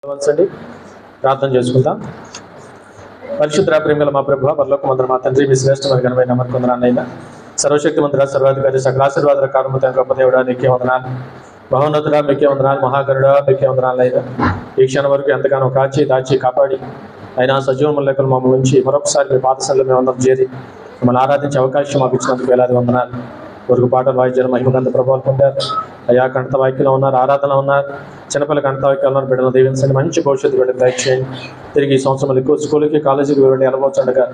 వంచండి, ప్రార్థన చేసుకుందాం. పరిశుద్ధ ప్రేమల మా ప్రభువ, పరలోకమందున మా తండ్రి, మీ శ్రేష్టమైన ఘనమైన నమ్మకందనాన్నైనా సర్వశక్తి మంత్ర సర్వాధికారి సకల ఆశీర్వాదాల కారణముతో గొప్ప దేవుడా మీకే వందనాలు. మహోన్నతుడా మీకే వందనాలు. మహాగరుడా మీకే వందనాలైనా ఈ క్షణం వరకు ఎంతగానో కాచి దాచి కాపాడి అయినా సజీవముల లెక్కలు మమ్మల్ని ఉంచి మరొకసారి మీ పాదశల్లో మేము అందరం చేరి మమ్మల్ని ఆరాధించే అవకాశం మాకు ఇచ్చినందుకు వేలాది వందనాలు. కొరకు పాటలు వాయిద్యాలు మహిమగంత ప్రభావాలు పొందారు. అయా కంఠ వాక్యంలో ఉన్నారు, ఆరాధన ఉన్నారు, చిన్నపిల్లల కంఠ వాక్యాలు ఉన్నారు. బిడ్డలు దీవించండి, మంచి భవిష్యత్తు బిడ్డలు దయచేయండి. తిరిగి ఈ సంవత్సరం ఎక్కువ స్కూల్కి కాలేజీకి వెళ్ళి వెళ్ళవచ్చుండగా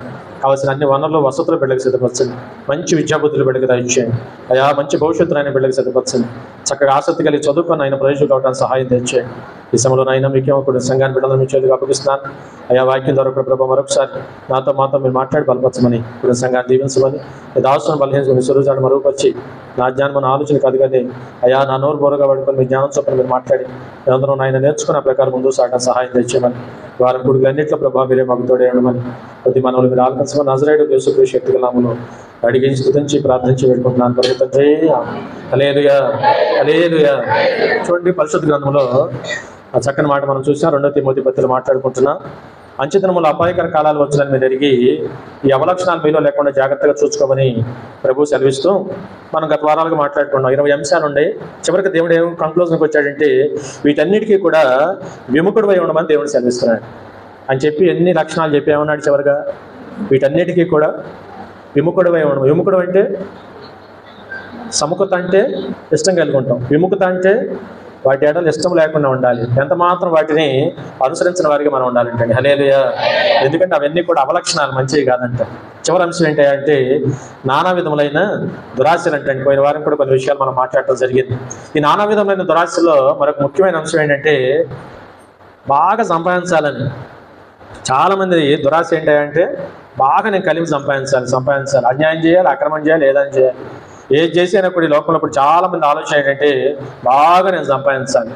కావాల్సిన అన్ని వనరులు వసతులు బిడ్డలకు సిద్ధపరచండి. మంచి విద్యాబుద్ధులు బిడ్డకు దయచేయండి. అయా మంచి భవిష్యత్తును ఆయన బిడ్డలకు సిద్ధపరచండి. చక్కగా ఆసక్తి కలిగి చదువుకొని ఆయన ప్రయోజనం కావడానికి సహాయం తెచ్చేయండి. ఈ సమయంలో అయినా మీకేమో కూడా సంఘాన్ని బిడ్డలను మీ చేతికి అప్పగిస్తున్నాను. అయా వాక్యం ద్వారా కూడా ప్రభావ మరొకసారి మాతో మీరు మాట్లాడి బలపరచమని, ఇప్పుడు సంఘాన్ని దీవించమని, దాసులను బలహీన స్వరూపాన్ని మరుగుపరిచి నా జ్ఞానం నా ఆలోచన కాదు కానీ అయా నా నోరు బోరగా పడుకొని మీ జ్ఞానం చొప్పున మీరు మాట్లాడి మేమందరం ఆయన నేర్చుకున్న ప్రకారం ముందు సాగడం సహాయం తెచ్చేయమని, వారి గుడుగులన్నింటిలో ప్రభావ మీరే మాకు తోడేయమని, కొద్ది మనవులు మీరు ఆలకించమని నజరేయుడు యేసుక్రీస్తు శక్తిగల నామములో అడిగించి స్తుతించి ప్రార్థించి వెళ్ళుకుంటున్నాను. పరమతండ్రి హల్లెలూయా హల్లెలూయా. చూడండి, పరిశుద్ధ గ్రంథంలో ఆ చక్కని మాట మనం చూసాం. 2 తిమోతి పత్రికలో మాట్లాడుకుంటున్నాం. అంచెదినములు అపాయకర కాలాలు వచ్చాలని మీరు ఎరిగి ఈ అవలక్షణాలు మీలో లేకుండా జాగ్రత్తగా చూసుకోమని ప్రభు సెలవిస్తూ మనం గత వారాలుగా మాట్లాడుకున్నాం. 20 అంశాలు ఉన్నాయి. చివరికి దేవుడు ఏం కంక్లూజన్కి వచ్చాడంటే వీటన్నిటికీ కూడా విముఖుడు అయి ఉండమని దేవుడు సెలవిస్తున్నాడు అని చెప్పి ఎన్ని లక్షణాలు చెప్పి ఏమన్నాడు చివరిగా? వీటన్నిటికీ కూడా విముఖుడు అయి ఉండడం. విముఖుడు అంటే సముఖత అంటే ఇష్టం కలిగి ఉంటాం. విముఖత అంటే వాటి ఏడలు ఇష్టం లేకుండా ఉండాలి. ఎంత మాత్రం వాటిని అనుసరించిన వారికి మనం ఉండాలంటే హల్లెలూయా. ఎందుకంటే అవన్నీ కూడా అవలక్షణాలు, మంచివి కాదంట. చివరి అంశం ఏంటంటే నానా విధములైన దురాశలు అంటే. పోయిన వారం కూడా కొన్ని విషయాలు మనం మాట్లాడటం జరిగింది. ఈ నానా విధములైన దురాశలో మరొక ముఖ్యమైన అంశం ఏంటంటే బాగా సంపాదించాలని. చాలామంది దురాశ ఏంటంటే బాగా నేను కలిపి సంపాదించాలి, అన్యాయం చేయాలి, అక్రమం చేయాలి, ఏదని చేయాలి. ఏది చేసినప్పుడు ఈ లోకంలో ఇప్పుడు చాలా మంది ఆలోచన ఏంటంటే బాగా నేను సంపాదించాలి.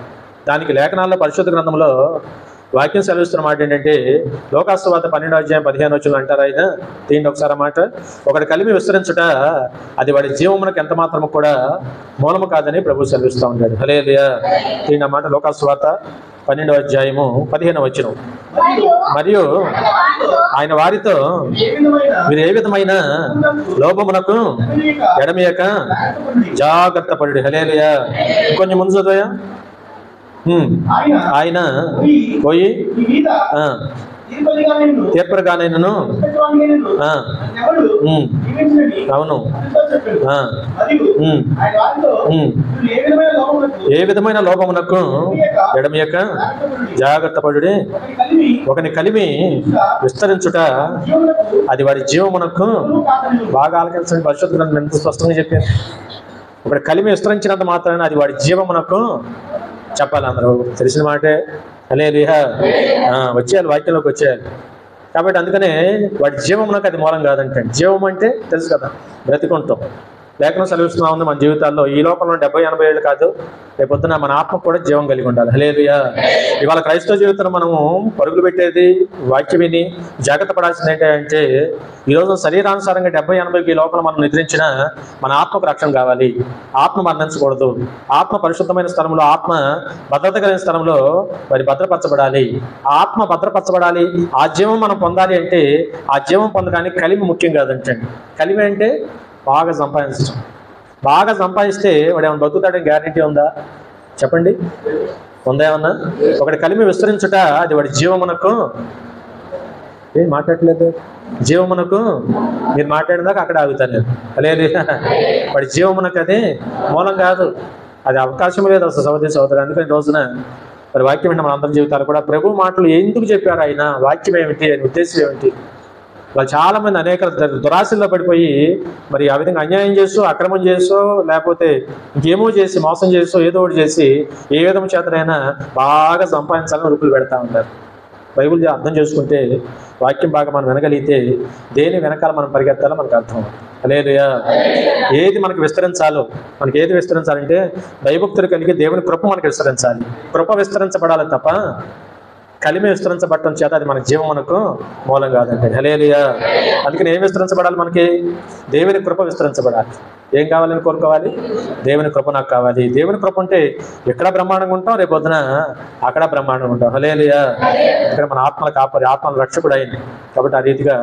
దానికి లేఖనాల్లో పరిశుద్ధ గ్రంథంలో వాక్యం సెలవిస్తున్న మాట ఏంటంటే లోకాసువార్త 12:15 అంటారు. ఆయన తీయండి ఒకసారి మాట. ఒకటి కలిమి విస్తరించుట అది వాడి జీవమునకు ఎంత మాత్రము కూడా మూలము కాదని ప్రభు సెలవిస్తూ ఉంటాడు. హల్లెలూయా. తీయండి మాట. లోకాసువార్త 12:15. మరియు ఆయన వారితో మీరు ఏ విధమైన లోపమునకు ఎడమియక జాగ్రత్త పడు. హల్లెలూయా. కొంచెం ముందు చదువయా. ఆయన పోయి తీర్పరగానైనను అవును ఏ విధమైన లోపమునకు ఎడమియక జాగ్రత్త పడుడి. ఒకని కలిమి విస్తరించుట అది వారి జీవమునకు. బాగా ఆలకించండి, పరిశుద్ధ గ్రంథం ఎంత స్పష్టంగా చెప్పారు. ఒకటి కలిమి విస్తరించినంత మాత్రాన అది వాడి జీవమునకు. చెప్పాలి, అందరూ తెలిసిన మాటే. హల్లెలూయా. వచ్చేయాలి, వాక్యంలోకి వచ్చేయాలి. కాబట్టి అందుకనే వాడి జీవమునకు అది మూలం కాదంటే. జీవం అంటే తెలుసు కదా, బ్రతికుంటాం. లేఖనం సెలవిస్తున్నా ఉంది మన జీవితాల్లో ఈ లోకంలో 70-80 ఏళ్ళు కాదు, రేపొద్దున మన ఆత్మ కూడా జీవం కలిగి ఉండాలి. హల్లెలూయా. ఇవాళ క్రైస్తవ జీవితంలో మనము పరుగులు పెట్టేది వాక్యం విని జాగ్రత్త పడాల్సింది ఏంటంటే ఈరోజు శరీరానుసారంగా 70-80 లోపల మనం నిద్రించిన మన ఆత్మకు రక్షణ కావాలి. ఆత్మ మరణించకూడదు. ఆత్మ పరిశుద్ధమైన స్థలంలో, ఆత్మ భద్రత కలిగిన స్థలంలో మరి భద్రపరచబడాలి. ఆత్మ భద్రపరచబడాలి. ఆ జీవం మనం పొందాలి అంటే ఆ జీవం పొందడానికి కలిమి ముఖ్యం కాదంటే. కలిమి అంటే బాగా సంపాదించడం. బాగా సంపాదిస్తే వాడు ఏమైనా బతుకుతాడని గ్యారెంటీ ఉందా? చెప్పండి, ఉందా ఏమన్నా? ఒకటి కలిమి విస్తరించుట అది వాడి జీవమునకు. ఏం మాట్లాడలేదు? జీవమునకు. మీరు మాట్లాడినాక అక్కడ ఆగుతాను నేను. లేదు, వాడి జీవమునకు అది మూలం కాదు, అది అవకాశం లేదు అసలు సహోదరి. అందుకని రోజున మరి వాక్యం అంటే మన అందరి జీవితాలు కూడా ప్రభు మాటలు ఎందుకు చెప్పారు, ఆయన వాక్యం ఏమిటి, ఆయన ఉద్దేశం ఏమిటి? వాళ్ళు చాలామంది అనేక దురాశల్లో పడిపోయి మరి ఆ విధంగా అన్యాయం చేస్తూ, అక్రమం చేస్తూ, లేకపోతే ఇంకేమో చేసి, మోసం చేస్తూ, ఏదో ఒకటి చేసి ఏ విధం చేతనైనా బాగా సంపాదించాలని రూపులు పెడతా ఉంటారు. బైబిల్ అర్థం చేసుకుంటే, వాక్యం బాగా మనం వినగలిగితే దేని వెనకాల మనం పరిగెత్తాలో మనకు అర్థం. హల్లెలూయా. ఏది మనకు విస్తరించాలో, మనకి ఏది విస్తరించాలంటే భయభక్తులు కలిగి దేవుని కృప మనకు విస్తరించాలి. కృప విస్తరించబడాలి తప్ప కలిమి విస్తరించబడటం చేత అది మన జీవమునకు మూలం కాదండి. హల్లెలూయా. అందుకని ఏం విస్తరించబడాలి? మనకి దేవుని కృప విస్తరించబడాలి. ఏం కావాలని కోరుకోవాలి? దేవుని కృప నాకు కావాలి. దేవుని కృప ఉంటే ఎక్కడ బ్రహ్మాండంగా ఉంటాం, రేపు పొద్దున అక్కడ బ్రహ్మాండంగా ఉంటాం. హల్లెలూయా. ఇక్కడ మన ఆత్మల కాపరి, ఆత్మల రక్షకుడు అయింది కాబట్టి ఆ రీతిగా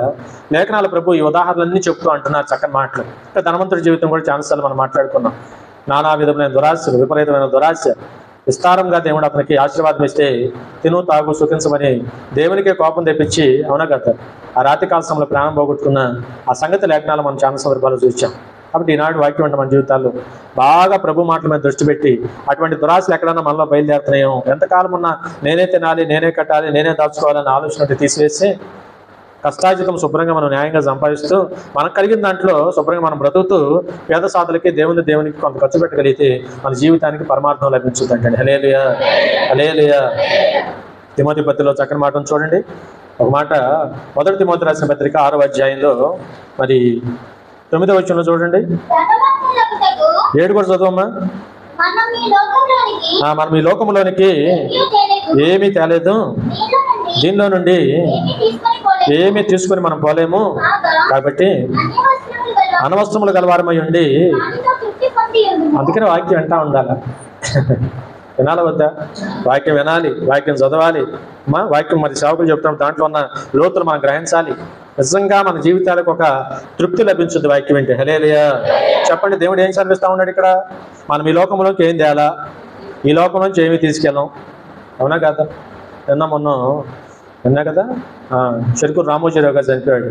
లేఖనాల ప్రభు ఈ ఉదాహరణలన్నీ చెప్తూ అంటున్నారు చక్కని మాటలు. ఇంకా ధనవంతుడి జీవితం కూడా ఛాన్సార్లు మనం మాట్లాడుకున్నాం. నానా విధమైన దురాశలు, విపరీతమైన దురాశ, విస్తారంగా దేవుడు అతనికి ఆశీర్వాదం ఇస్తే తిను తాగు సుఖించమని దేవునికే కోపం తెప్పించి, అవునా కదా, ఆ రాత్రి కాల సమయంలో ప్రాణం పోగొట్టుకున్న ఆ సంగతి లేఖనాలు మనం చాలా సందర్భాలు చూసాం. కాబట్టి ఈనాడు వాక్యం అంటే మన జీవితాల్లో బాగా ప్రభు మాటల మీద దృష్టి పెట్టి అటువంటి దురాశలు ఎక్కడన్నా మనలో బయలుదేరుతున్నాయో, ఎంతకాలం ఉన్నా నేనే తినాలి, నేనే కట్టాలి, నేనే దాచుకోవాలని ఆలోచన తీసివేసి కష్టాజితం శుభ్రంగా మనం న్యాయంగా సంపాదిస్తూ మనకు కలిగిన దాంట్లో శుభ్రంగా మనం బ్రతుకుతూ పేద సాధులకి దేవునికి కొంత ఖర్చు పెట్టగలిగితే మన జీవితానికి పరమార్థం లభించుతుందండి. హల్లెలూయా. హల్లెలూయా. తిమోతి పత్రికలో చక్కని మాటను చూడండి. ఒక మాట మొదటి తిమోతి రాసిన పత్రిక 6వ అధ్యాయంలో మరి 9వ వచనంలో చూడండి. 7 కూడా చదువమ్మా. మనం ఈ లోకంలోనికి ఏమీ తేలేదు, దీనిలో నుండి ఏమీ తీసుకొని మనం పోలేము, కాబట్టి అనవసరములు గలవారమై ఉండి. అందుకని వాక్యం వింటా ఉండాలి. వినాలి వద్దా? వాక్యం వినాలి, వాక్యం చదవాలి. వాక్యం మరి సేవకులు చెప్తాం, దాంట్లో ఉన్న లోతులు మనం గ్రహించాలి. నిజంగా మన జీవితాలకు ఒక తృప్తి లభించుద్ది వాక్యం వింటే. హల్లెలూయా. చెప్పండి, దేవుడు ఏం చదివిస్తా ఉన్నాడు ఇక్కడ? మనం ఈ లోకంలోకి ఏం తేలా, ఈ లోకం నుంచి ఏమీ తీసుకెళ్ళాం, అవునా కదా? విన్నా కదా, చెరుకూరు రామోజీరావు గారు చనిపోయాడు,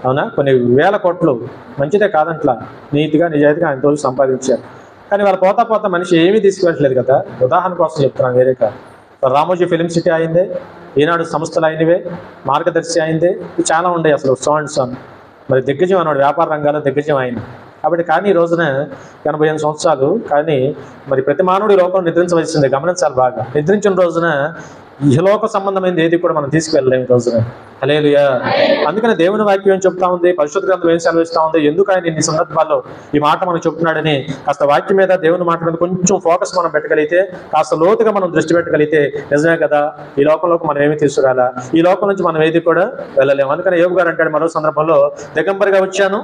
అవునా? కొన్ని వేల కోట్లు, మంచిదే కాదంట్లా, నీతిగా నిజాయితీగా ఆయన రోజు సంపాదించారు. కానీ వాళ్ళు పోతా పోతా మనిషి ఏమీ తీసుకువెళ్ళట్లేదు కదా. ఉదాహరణ కోసం చెప్తున్నాను, వేరే కాదు. రామోజీ ఫిలిం సిటీ అయిందే, ఈనాడు సంస్థలు అయినవే, మార్గదర్శి అయిందే, చాలా ఉండే అసలు సోన్ మరి దిగ్గజం అన్నాడు, వ్యాపార రంగాల్లో దిగ్గజం ఆయన. కాబట్టి కానీ ఈ రోజున 85 సంవత్సరాలు, కానీ మరి ప్రతి మానవుడి లోపల నిద్రించవలసిందే. గమనించాలి బాగా. నిద్రించిన రోజున ఇహలోక సంబంధమైనది ఏది కూడా మనం తీసుకువెళ్ళలేము ఈ రోజున. హల్లెలూయా. అందుకని దేవుని వాక్యం ఏం చెప్తా ఉంది, పరిశుద్ధ గ్రంథం ఏం సెలవిస్తా ఉంది, ఎందుకు ఆయన ఇన్ని సందర్భాల్లో ఈ మాట మనం చెప్తున్నాడని కాస్త వాక్యం మీద, దేవుని మాట మీద కొంచెం ఫోకస్ మనం పెట్టగలిగితే, కాస్త లోతుగా మనం దృష్టి పెట్టగలిగితే నిజమే కదా, ఈ లోకంలోకి మనం ఏమి తీసుకురాలా, ఈ లోకం నుంచి మనం ఏది కూడా వెళ్ళలేము. అందుకని యోగు గారు అంటాడు మరో సందర్భంలో, దిగంబరిగా వచ్చాను,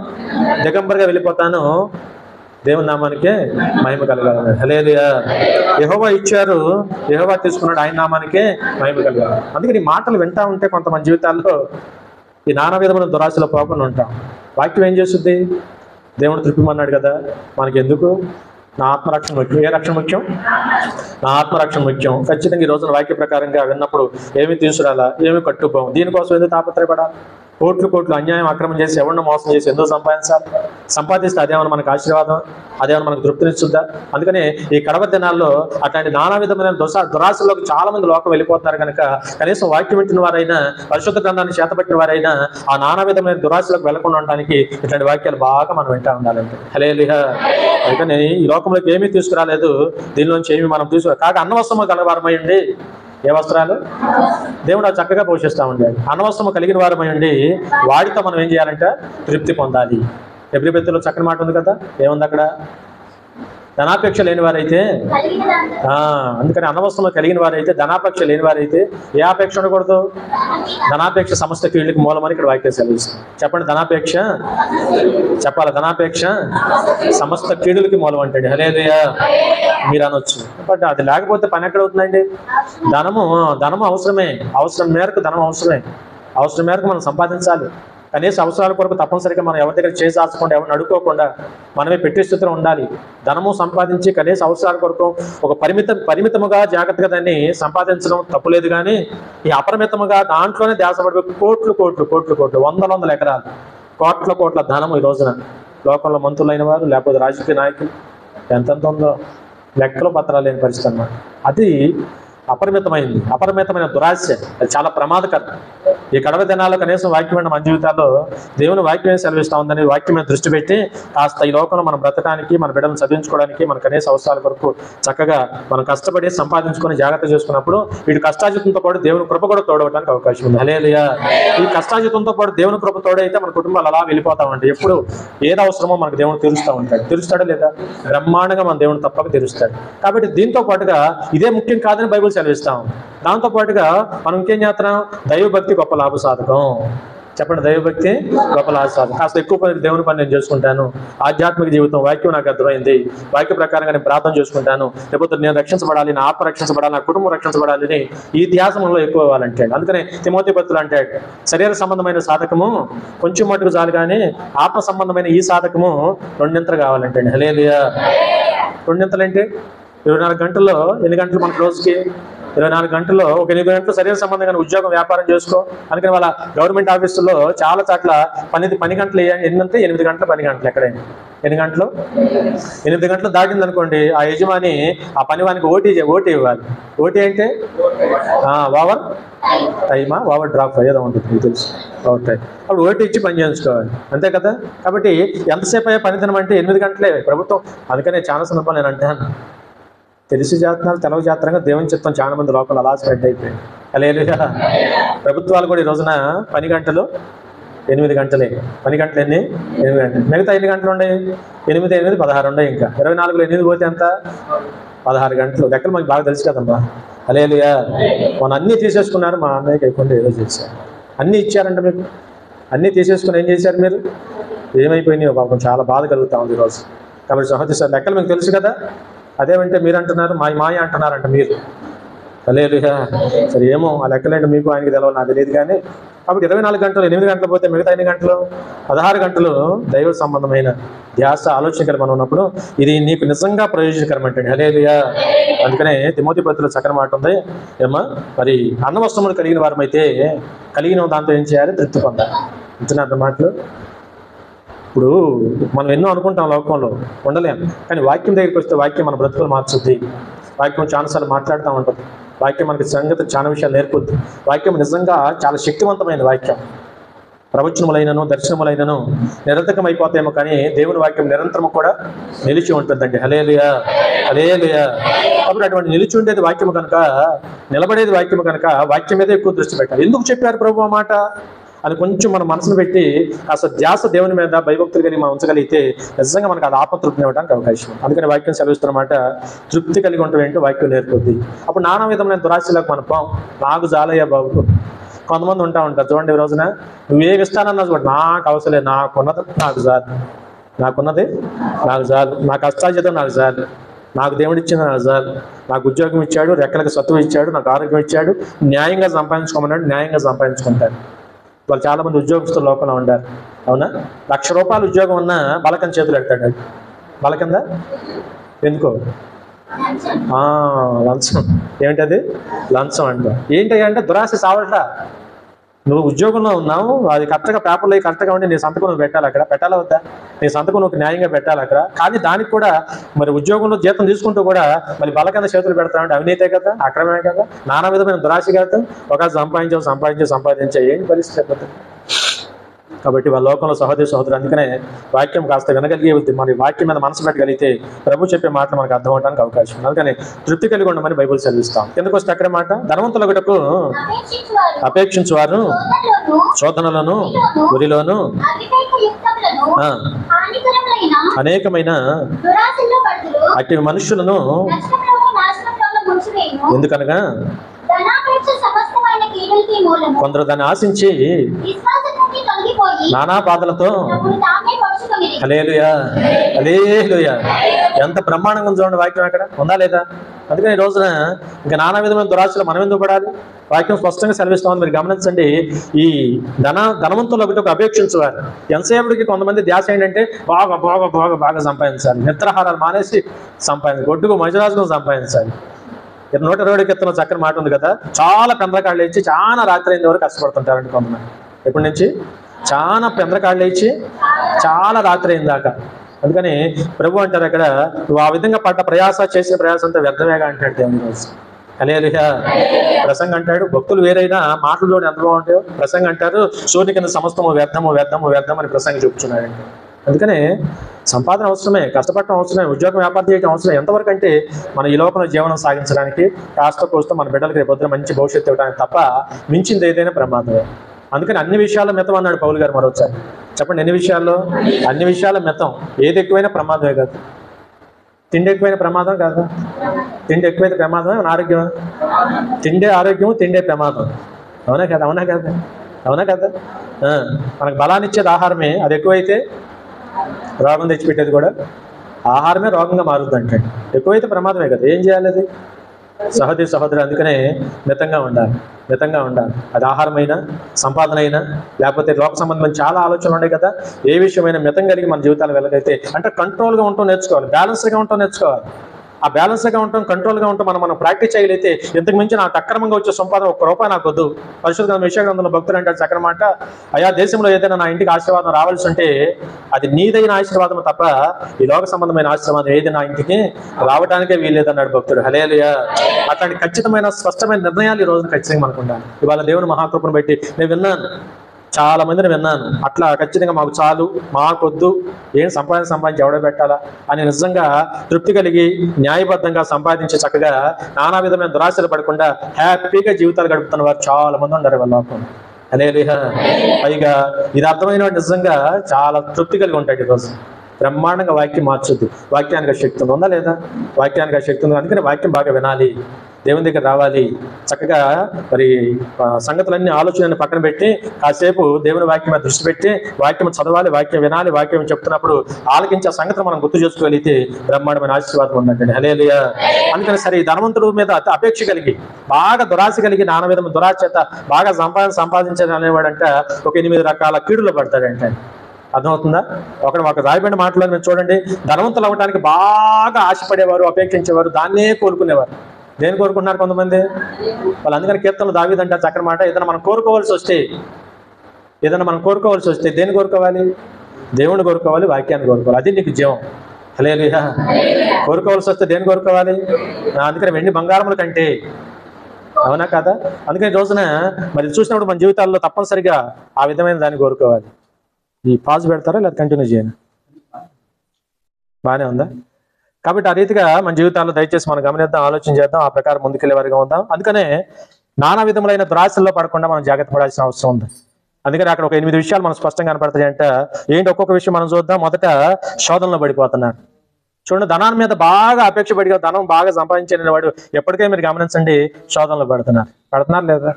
దిగంబరిగా వెళ్ళిపోతాను, దేవుని నామానికే మహిమ కలగాలి. హల్లెలూయా. యెహోవా ఇచ్చారు, యెహోవా తీసుకున్నాడు, ఆయన నామానికే మహిమ కలగాలి. అందుకని ఈ మాటలు వింటా ఉంటే కొంతమంది జీవితాల్లో ఈ నానా విధమైన దురాశలో పోకుండా ఉంటాం. వాక్యం ఏం చేస్తుంది? దేవుడు తృప్పిమన్నాడు కదా, మనకి ఎందుకు? నా ఆత్మరక్షణ ముఖ్యం. ఏ రక్షణ ముఖ్యం? నా ఆత్మరక్షణ ముఖ్యం. ఖచ్చితంగా ఈ రోజున వాక్య ప్రకారంగా విన్నప్పుడు ఏమి తీసుకురాలా, ఏమి కట్టుకోము. దీనికోసం ఎందుకు తాపత్రయపడాలి? కోట్లు అన్యాయం, అక్రమం చేసి, ఎవరిని మోసం చేసి ఎందుకు సంపాదించాలి? సంపాదిస్తే అదేమన్నా మనకు ఆశీర్వాదం, అదేమన్నా మనకు తృప్తినిస్తుందా? అందుకని ఈ కడవ దినాల్లో అట్లాంటి నానా విధమైన దురాశలోకి చాలా మంది లోకం వెళ్ళిపోతున్నారు కనుక కనీసం వాక్యం వింటున్న వారైనా, పరిశుద్ధ గ్రంథాన్ని చేతపట్టిన వారైనా ఆ నానా విధమైన దురాశలోకి వెళ్లకుండా ఉండడానికి ఇట్లాంటి వాక్యాలు బాగా మనం వింటా ఉండాలంటే. హల్లెలూయా. అందుకని ఈ లోకంలోకి ఏమీ తీసుకురాలేదు, దీనిలోంచి ఏమి మనం కాక అన్నవసరము గలవారమై ఉండి. ఏ వస్త్రాలు? దేవుడు చక్కగా పోషిస్తూ ఉండాడు. అనవసరము కలిగిన వారమై ఉండి వాటితో మనం ఏం చేయాలంటే తృప్తి పొందాలి. ఎబ్రీ బెత్తులో చక్కని మాట ఉంది కదా, ఏముంది అక్కడ? ధనాపేక్ష లేని వారైతే, అందుకని అనవసరంలో కలిగిన వారైతే, ధనాపేక్ష లేని వారైతే ఏ ఆపేక్ష ఉండకూడదు? ధనాపేక్ష సమస్త కీళ్ళకి మూలమని ఇక్కడ వాక్యం సెలవిస్తుంది. చెప్పండి, ధనాపేక్ష చెప్పాలి. ధనాపేక్ష సమస్త కీడులకి మూలం అంటాడు. హల్లెలూయా. మీరు అనొచ్చు, బట్ అది లేకపోతే పని ఎక్కడ అవుతుందండి? ధనము అవసరమే, అవసరం మేరకు ధనం అవసరమే, అవసరం మేరకు మనం సంపాదించాలి. కనీస అవసరాల కొరకు తప్పనిసరిగా మనం ఎవరి దగ్గర చేసాల్చకుండా, ఎవరిని అడుక్కోకుండా మనమే పెట్టే స్థితిలో ఉండాలి. ధనము సంపాదించి కనీస అవసరాల కొరకు ఒక పరిమితముగా జాగ్రత్తగా దాన్ని సంపాదించడం తప్పులేదు. కానీ ఈ అపరిమితముగా దాంట్లోనే ధ్యాసపడి కోట్లు వందల ఎకరాలు, కోట్ల ధనము ఈ రోజున లోకంలో మంత్రులైన వారు, లేకపోతే రాజకీయ నాయకులు ఎంతెంత ఉందో లెక్కలో పత్రాలు లేని పరిస్థితి అన్నమాట. అది అపరిమితమైన దురాశ. అది చాలా ప్రమాదకరం. ఈ కడవ దినాల్లో కనీసం వాక్యమైన మన జీవితాల్లో దేవుని వాక్యమే సెలవిస్తూ ఉందని వాక్యం మీద దృష్టి పెట్టి కాస్త ఈ లోకంలో మనం బ్రతకడానికి, మన బిడ్డలను చదివించుకోవడానికి, మన కనీస అవసరాల కొరకు చక్కగా మనం కష్టపడి సంపాదించుకొని జాగ్రత్త చేసుకున్నప్పుడు వీటి కష్టాజితంతో పాటు దేవుని కృప కూడా తోడవడానికి అవకాశం ఉంది. హల్లెలూయా. ఈ కష్టాజితంతో పాటు దేవుని కృప తోడైతే మన కుటుంబాలు అలా వెళ్ళిపోతామంటే ఎప్పుడు ఏది అవసరమో మనకు దేవుడు తీరుస్తూ ఉంటాడు. తీరుస్తాడా లేదా? బ్రహ్మాండంగా మన దేవుని తప్పక తీరుస్తాడు. కాబట్టి దీంతో పాటుగా ఇదే ముఖ్యం కాదని బైబిల్ సెలవిస్తాం. దాంతో పాటుగా మనం ఇంకేం చేస్తున్నాం? దైవభక్తి గొప్ప లాభ సాధకం. చెప్పండి, దైవభక్తి గొప్ప లాభ సాధకం. కాస్త ఎక్కువ పని దేవుని పని నేను చేసుకుంటాను. ఆధ్యాత్మిక జీవితం వాక్యం నాకు అర్థమైంది, వాక్య ప్రకారంగా నేను ప్రార్థన చేసుకుంటాను, లేకపోతే నేను రక్షించబడాలి, నా ఆత్మ రక్షించబడాలి, నా కుటుంబం రక్షించబడాలి అని ఈ ధ్యాసంలో ఎక్కువ అవ్వాలంటాడు. అందుకనే తిమోతి పత్రులు అంటాడు, శరీర సంబంధమైన సాధకము కొంచెం మటుకు చాలు కానీ ఆత్మ సంబంధమైన ఈ సాధకము రెండింతలు కావాలంటాడు. హల్లెలూయా. రెండింతలు అంటే 24 గంటల్లో ఎన్ని గంటలు మనకు రోజుకి? 24 గంటల్లో ఒక 8 గంటలు శరీర సంబంధంగా ఉద్యోగం వ్యాపారం చేసుకో. అందుకని వాళ్ళ గవర్నమెంట్ ఆఫీసుల్లో చాలా చోట్ల పని గంటలు ఎన్నంటే 8 గంటలు పని గంటలు. ఎక్కడైనా ఎన్ని గంటలు? 8 గంటలు దాటింది అనుకోండి, ఆ యజమాని ఆ పని వానికి ఓటీ ఇవ్వాలి. ఓటీ అంటే ఓవర్ టైమా, ఓవర్ డ్రాప్ ఏదో ఉంటుంది, మీకు తెలుసు, ఓవర్ టైం. అప్పుడు ఓటీ ఇచ్చి పని చేయించుకోవాలి, అంతే కదా. కాబట్టి ఎంతసేపు అయ్యే పనిదినం అంటే 8 గంటలే ప్రభుత్వం. అందుకనే చాలా సందర్భాలు నేను అంటాను, తెలిసి చేస్తున్నారు తెలవ చేస్తారంగా దేవుని చిత్తం చాలా మంది లోపల అలా స్ప్రెడ్ అయిపోయింది. హల్లెలూయా. ప్రభుత్వాలు కూడా ఈ రోజున పని గంటలు 8 గంటలే. పని గంటలు ఎన్ని? 8 గంటలు. మిగతా 8 గంటలు ఉన్నాయి? 8, 8, 16 ఉన్నాయి. ఇంకా 24లో 8 పోతే ఎంత? 16 గంటలు. లెక్కలు మనకు బాగా తెలుసు కదమ్మా. హల్లెలూయా. మొన్న అన్నీ తీసేసుకున్నారు, మా అన్నయ్యకి అయిపోయింది, ఏదో చేశారు. అన్నీ ఇచ్చారంట మీకు, అన్నీ తీసేసుకుని ఏం చేశారు మీరు? ఏమైపోయినాయో పాపం, చాలా బాధ కలుగుతా ఉంది ఈరోజు. కాబట్టి సహోదరి సార్ లెక్కలు మీకు తెలుసు కదా. అదేమంటే మీరు అంటున్నారు మాయ అంటున్నారంట మీరు. హల్లెలూయా. సరే ఏమో ఆ లెక్కలేంటే మీకు ఆయనకి తెలవాలి, నాకు తెలియదు కానీ. కాబట్టి 24 గంటలు 8 గంటలు పోతే మిగతా 8 గంటలు 16 గంటలు దైవ సంబంధమైన ధ్యాస ఆలోచనకరం మనం ఉన్నప్పుడు ఇది నీకు నిజంగా ప్రయోజనకరం అంటే. హల్లెలూయా. అందుకనే తిమోతి పత్రికలో చక్కని మాట ఉంది, ఏమా మరి అన్న వస్త్రములు కలిగిన వారమైతే కలిగిన దాంతో ఏం చేయాలి? తృప్తి పొందాలి. ఇంటున్నారు మాటలు. ఇప్పుడు మనం ఎన్నో అనుకుంటాం లోకంలో, ఉండలేం. కానీ వాక్యం దగ్గరికి వస్తే వాక్యం మన బ్రతుకులు మార్చుద్ది. వాక్యం చాలాసార్లు మాట్లాడుతూ ఉంటుంది. వాక్యం మనకి సంగతి చాలా విషయాలు నేర్పుద్ది. వాక్యం నిజంగా చాలా శక్తివంతమైన వాక్యం. ప్రవచనములైనను దర్శనములైనను నిరంతరం అయిపోతాయేమో కానీ దేవుని వాక్యం నిరంతరము కూడా నిలిచి ఉంటుందండి. హల్లెలూయా. హల్లెలూయా. కాబట్టి అటువంటి నిలిచి ఉండేది వాక్యము కనుక, నిలబడేది వాక్యము కనుక వాక్యం మీద ఎక్కువ దృష్టి పెట్టాలి. ఎందుకు చెప్పారు ప్రభు ఆ మాట అని కొంచెం మనం మనసును పెట్టి అసలు ధ్యాస దేవుని మీద భయభక్తులు కలిగి మనం ఉంచగలిగితే నిజంగా మనకు అది ఆత్మతృప్తిని ఇవ్వడానికి అవకాశం. అందుకని వాక్యం సెలవిస్తున్నమాట, తృప్తి కలిగి ఉండటం ఏంటో వాక్యం నేర్పుద్ది. అప్పుడు నానా విధమైన దురాశలకు మనం పోం. నాకు జాలయ్యా బాబు. కొంతమంది ఉంటారు చూడండి, ఈ రోజున నువ్వేమి ఇస్తానన్నా చూడండి, నాకు అవసరం లేదు, నాకున్నది నాకు చాలు, నాకున్నది నాకు చాలు, నా కష్టార్జితం నాకు చాలు, నాకు దేవుడు ఇచ్చింది నాకు చాలు, నాకు ఉద్యోగం ఇచ్చాడు, రెక్కలకు సత్వం ఇచ్చాడు, నాకు ఆరోగ్యం ఇచ్చాడు, న్యాయంగా సంపాదించుకోమన్నాడు, న్యాయంగా సంపాదించుకుంటాడు. వాళ్ళు చాలామంది ఉద్యోగస్తులు లోపల ఉండారు. అవునా? 1,00,000 రూపాయలు ఉద్యోగం ఉన్నా బలకం చేతులు పెడతాడు. బలకందా? ఎందుకో లంచం. ఏమిటది? లంచం అంట. ఏంటంటే దురాశ సావట. నువ్వు ఉద్యోగంలో ఉన్నావు, అది కరెక్ట్గా పేపర్లో కరెక్ట్గా ఉండి నీ సంతకం నువ్వు పెట్టాలి, అక్కడ పెట్టాలా వద్దా? నీ సంతకం నువ్వు న్యాయంగా పెట్టాలి అక్కడ. కానీ దానికి కూడా మరి ఉద్యోగంలో జీతం తీసుకుంటూ కూడా మరి బలకంద చేతులు పెడతామంటే అవినీతే కదా, అక్రమే కదా, నానా విధమైన దురాశ కదా. ఒక సంపాదించే ఏం పరిస్థితి అయిపోతుంది. కాబట్టి వాళ్ళ లోకంలో సహోదరు అందుకనే వాక్యం కాస్త వినగలిగే మరి వాక్యం మీద మనసు పెట్టగలిగితే ప్రభు చెప్పే మాటలు మనకు అర్థం అవడానికి అవకాశం ఉంది. అందుకని తృప్తి కలిగి ఉండమని బైబుల్ చదివిస్తాం. ఎందుకు వస్తే అక్కడే మాట, ధనవంతులకు అపేక్షించువారు శోధనలను ఉరిలోను అనేకమైన అట్టి మనుషులను ఎందుకనగా కొందరు దాన్ని ఆశించి నానా బాధలతో హల్లెలూయా హల్లెలూయా ఎంత బ్రహ్మాండంగా చూడండి వాక్యం అక్కడ ఉందా లేదా? అందుకని ఈ రోజున ఇంకా నానా విధమైన దురాశలు మనం ఎందుకు పడాలి? వాక్యం స్పష్టంగా సెలవిస్తామని మీరు గమనించండి. ఈ ధనవంతులు ఒకటి అపేక్షించేవారు. ఎంతసేపటికి కొంతమంది ధ్యాస ఏంటంటే బాగా సంపాదించాలి, నిద్రాహారాలు మానేసి సంపాదించాలి, గొడ్డుకు మజరాజును సంపాదించాలి. 120 కీర్తనలో చక్కని మాట ఉంది కదా, చాలా పెందకాళ్ళు ఇచ్చి చాలా రాత్రి అయిన వరకు కష్టపడుతుంటారండి కొంతమంది. ఎప్పటి నుంచి? చాలా పెందకాళ్ళు ఇచ్చి చాలా రాత్రి అయిన దాకా. అందుకని ప్రభు అంటారు అక్కడ, నువ్వు ఆ విధంగా పడ్డ ప్రయాస చేసే ప్రయాస అంతా వ్యర్థమేగా అంటాడు దేవుని రోజు. హల్లెలూయా. ప్రసంగం అంటాడు, భక్తులు వేరైనా మాటలు ఎంత బాగుంటాయో. ప్రసంగం అంటారు, సూర్యుని కింద సమస్తము వ్యర్థము వ్యర్థము వ్యర్థం అని ప్రసంగం చెప్తున్నాడండి. అందుకనే సంపాదన అవసరమే, కష్టపడటం అవసరమే, ఉద్యోగం వ్యాపారం చేయడం అవసరం. ఎంతవరకు అంటే మన ఈ లోకంలో జీవనం సాగించడానికి, కాస్త కోస్త మన బిడ్డలకి రేపొద్దున మంచి భవిష్యత్తు ఇవ్వడానికి తప్ప మించింది ఏదైనా ప్రమాదమే. అందుకని అన్ని విషయాల్లో మితం అన్నాడు పౌలు గారు మరోసారి. చెప్పండి, ఎన్ని విషయాల్లో? అన్ని విషయాల్లో మితం. ఏది ఎక్కువైనా ప్రమాదమే కాదు. తిండి ఎక్కువైన ప్రమాదం కాదు. తిండి ఎక్కువైతే ప్రమాదమే, ఆరోగ్యం. తిండే ఆరోగ్యం, తిండే ప్రమాదం. అవునా కదా? అవునా కదా? అవునా కదా? మనకు బలాన్ని ఇచ్చేది ఆహారమే, అది ఎక్కువైతే రోగం తెచ్చిపెట్టేది కూడా ఆహారమే రోగంగా మారుద్ది అంటే. ఎక్కువైతే ప్రమాదమే కదా. ఏం చేయాలి అది? సహోదరు, అందుకనే మితంగా ఉండాలి, మితంగా ఉండాలి. అది ఆహారమైనా, సంపాదన అయినా, లేకపోతే లోక సంబంధమైన చాలా ఆలోచనలు ఉన్నాయి కదా. ఏ విషయమైనా మితం కలిగి మన జీవితాలు వెళ్ళగలిగితే, అంటే కంట్రోల్గా ఉంటాం నేర్చుకోవాలి, బ్యాలెన్స్గా ఉంటాం నేర్చుకోవాలి. ఆ బ్యాలెన్స్గా ఉంటాం, కంట్రోల్గా ఉంటాం మనం ప్రాక్టీస్ చేయగలిగితే, ఇంతకు మించి నాకు అక్రమంగా వచ్చే సంపాదన ₹1 నాకు వద్దు. పరిశుద్ధ విషయంలో భక్తులు అంటారు చక్రమాట, అయా దేశంలో ఏదైనా నా ఇంటికి ఆశీర్వాదం రావాల్సి ఉంటే అది నీదైన ఆశీర్వాదం తప్ప ఈ లోక సంబంధమైన ఆశీర్వాదం ఏది నా ఇంటికి రావడానికే వీల్లేదన్నాడు భక్తుడు. హల్లెలూయా. అట్లాంటి ఖచ్చితమైన స్పష్టమైన నిర్ణయాలు ఈ రోజున ఖచ్చితంగా మనకు ఉండాలి. ఇవాళ దేవుని మహాకృపను బట్టి నేను విన్నాను, చాలా మందిని విన్నాను, అట్లా ఖచ్చితంగా మాకు చాలు, మాకొద్దు, ఏం సంపాదించి ఎవడో పెట్టాలా అని నిజంగా తృప్తి కలిగి న్యాయబద్ధంగా సంపాదించి చక్కగా నానా విధమైన దురాశలు పడకుండా హ్యాపీగా జీవితాలు గడుపుతున్న వారు చాలా మంది ఉన్నారు వాళ్ళ లోపల. హల్లెలూయా. పైగా ఇది అర్థమైన వాడు నిజంగా చాలా తృప్తి కలిగి ఉంటాడు. ఈరోజు బ్రహ్మాండంగా వాక్యం మార్చొద్దు. వాక్యానికి శక్తి ఉందా లేదా? వాక్యానికి శక్తి ఉంది. అందుకని వాక్యం బాగా వినాలి, దేవుని దగ్గర రావాలి, చక్కగా మరి సంగతులన్నీ ఆలోచనని పక్కన పెట్టి కాసేపు దేవుని వాక్యం మీద దృష్టి పెట్టి వాక్యం చదవాలి, వాక్యం వినాలి. వాక్యం చెప్తున్నప్పుడు ఆలకించే సంగతులు మనం గుర్తు చేసుకోగలిగితే బ్రహ్మాండమైన ఆశీర్వాదం ఉందండి. హల్లెలూయా. అందుకని సరే, ఈ ధనవంతుడు మీద అపేక్ష కలిగి, బాగా దురాశ కలిగి, నానా విధమైన దురాశ చేత బాగా సంపాదించాలి అనేవాడంట ఒక 8 రకాల కీడులో పడతాడంట. అర్థమవుతుందా? ఒక రాయబడిన మాటలో మీరు చూడండి, ధనవంతులు అవ్వడానికి బాగా ఆశపడేవారు, అపేక్షించేవారు, దాన్నే కోరుకునేవారు. దేని కోరుకుంటున్నారు కొంతమంది వాళ్ళు? అందుకని కీర్తనలు దావీదంట చక్రమాట, ఏదైనా మనం కోరుకోవాల్సి వస్తే దేన్ని కోరుకోవాలి? దేవుని కోరుకోవాలి, వాక్యాన్ని కోరుకోవాలి. అది నీకు జీవం. హల్లెలూయా. కోరుకోవాల్సి వస్తే దేన్ని కోరుకోవాలి? అందుకని వెండి బంగారముల కంటే, అవునా కదా? అందుకని రోజున మరి చూసినప్పుడు మన జీవితాల్లో తప్పనిసరిగా ఆ విధమైన దాన్ని కోరుకోవాలి. ఈ పాజ్ పెడతారా లేదా కంటిన్యూ చేయను? బాగానే ఉందా? కాబట్టి ఆ రీతిగా మన జీవితాల్లో దయచేసి మనం గమనిద్దాం, ఆలోచన చేద్దాం, ఆ ప్రకారం ముందుకెళ్లే వారిగా ఉందాం. అందుకనే నానా విధములైన దురాశల్లో పడకుండా మనం జాగ్రత్త పడాల్సిన అవసరం ఉంది. అందుకని అక్కడ ఒక 8 విషయాలు మనం స్పష్టంగా కనపడతాయి. అంటే ఏంటి? ఒక్కొక్క విషయం మనం చూద్దాం. మొదట, శోధనలో పడిపోతున్నారు. చూడండి, ధనాన్ని మీద బాగా అపేక్ష పడిగా ధనం బాగా సంపాదించిన వాడు ఎప్పటికీ మీరు గమనించండి, శోధనలో పడుతున్నారు లేదా?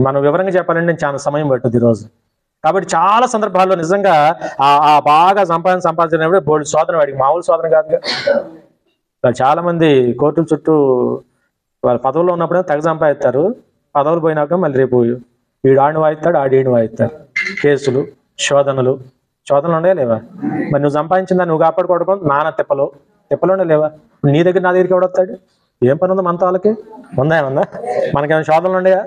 మనం వివరంగా చెప్పాలంటే నేను చాలా సమయం పట్టుద్ది ఈరోజు. కాబట్టి చాలా సందర్భాల్లో నిజంగా ఆ బాగా సంపాదించినప్పుడు బోల్డ్ శోధన, వాడికి మామూలు శోధన కాదుగా. చాలా మంది కోర్టుల చుట్టూ వాళ్ళ పదవుల్లో ఉన్నప్పుడే తెగ సంపాదిస్తారు. పదవులు పోయినాక మళ్ళీ రేపు వీడు ఆడిని వాయిస్తాడు, ఈడిని వాయిస్తారు. కేసులు, శోధనలు ఉన్నాయా లేవా? మరి నువ్వు సంపాదించిందా నువ్వు కాపాడుకోవడం నాన్న తిప్పలోనే లేవా? నీ దగ్గర నా దగ్గరికి ఎవడొస్తాడు? ఏం పని ఉందా మనతో? వాళ్ళకి ఉందా? మనకేమైనా శోధనలు ఉన్నాయా?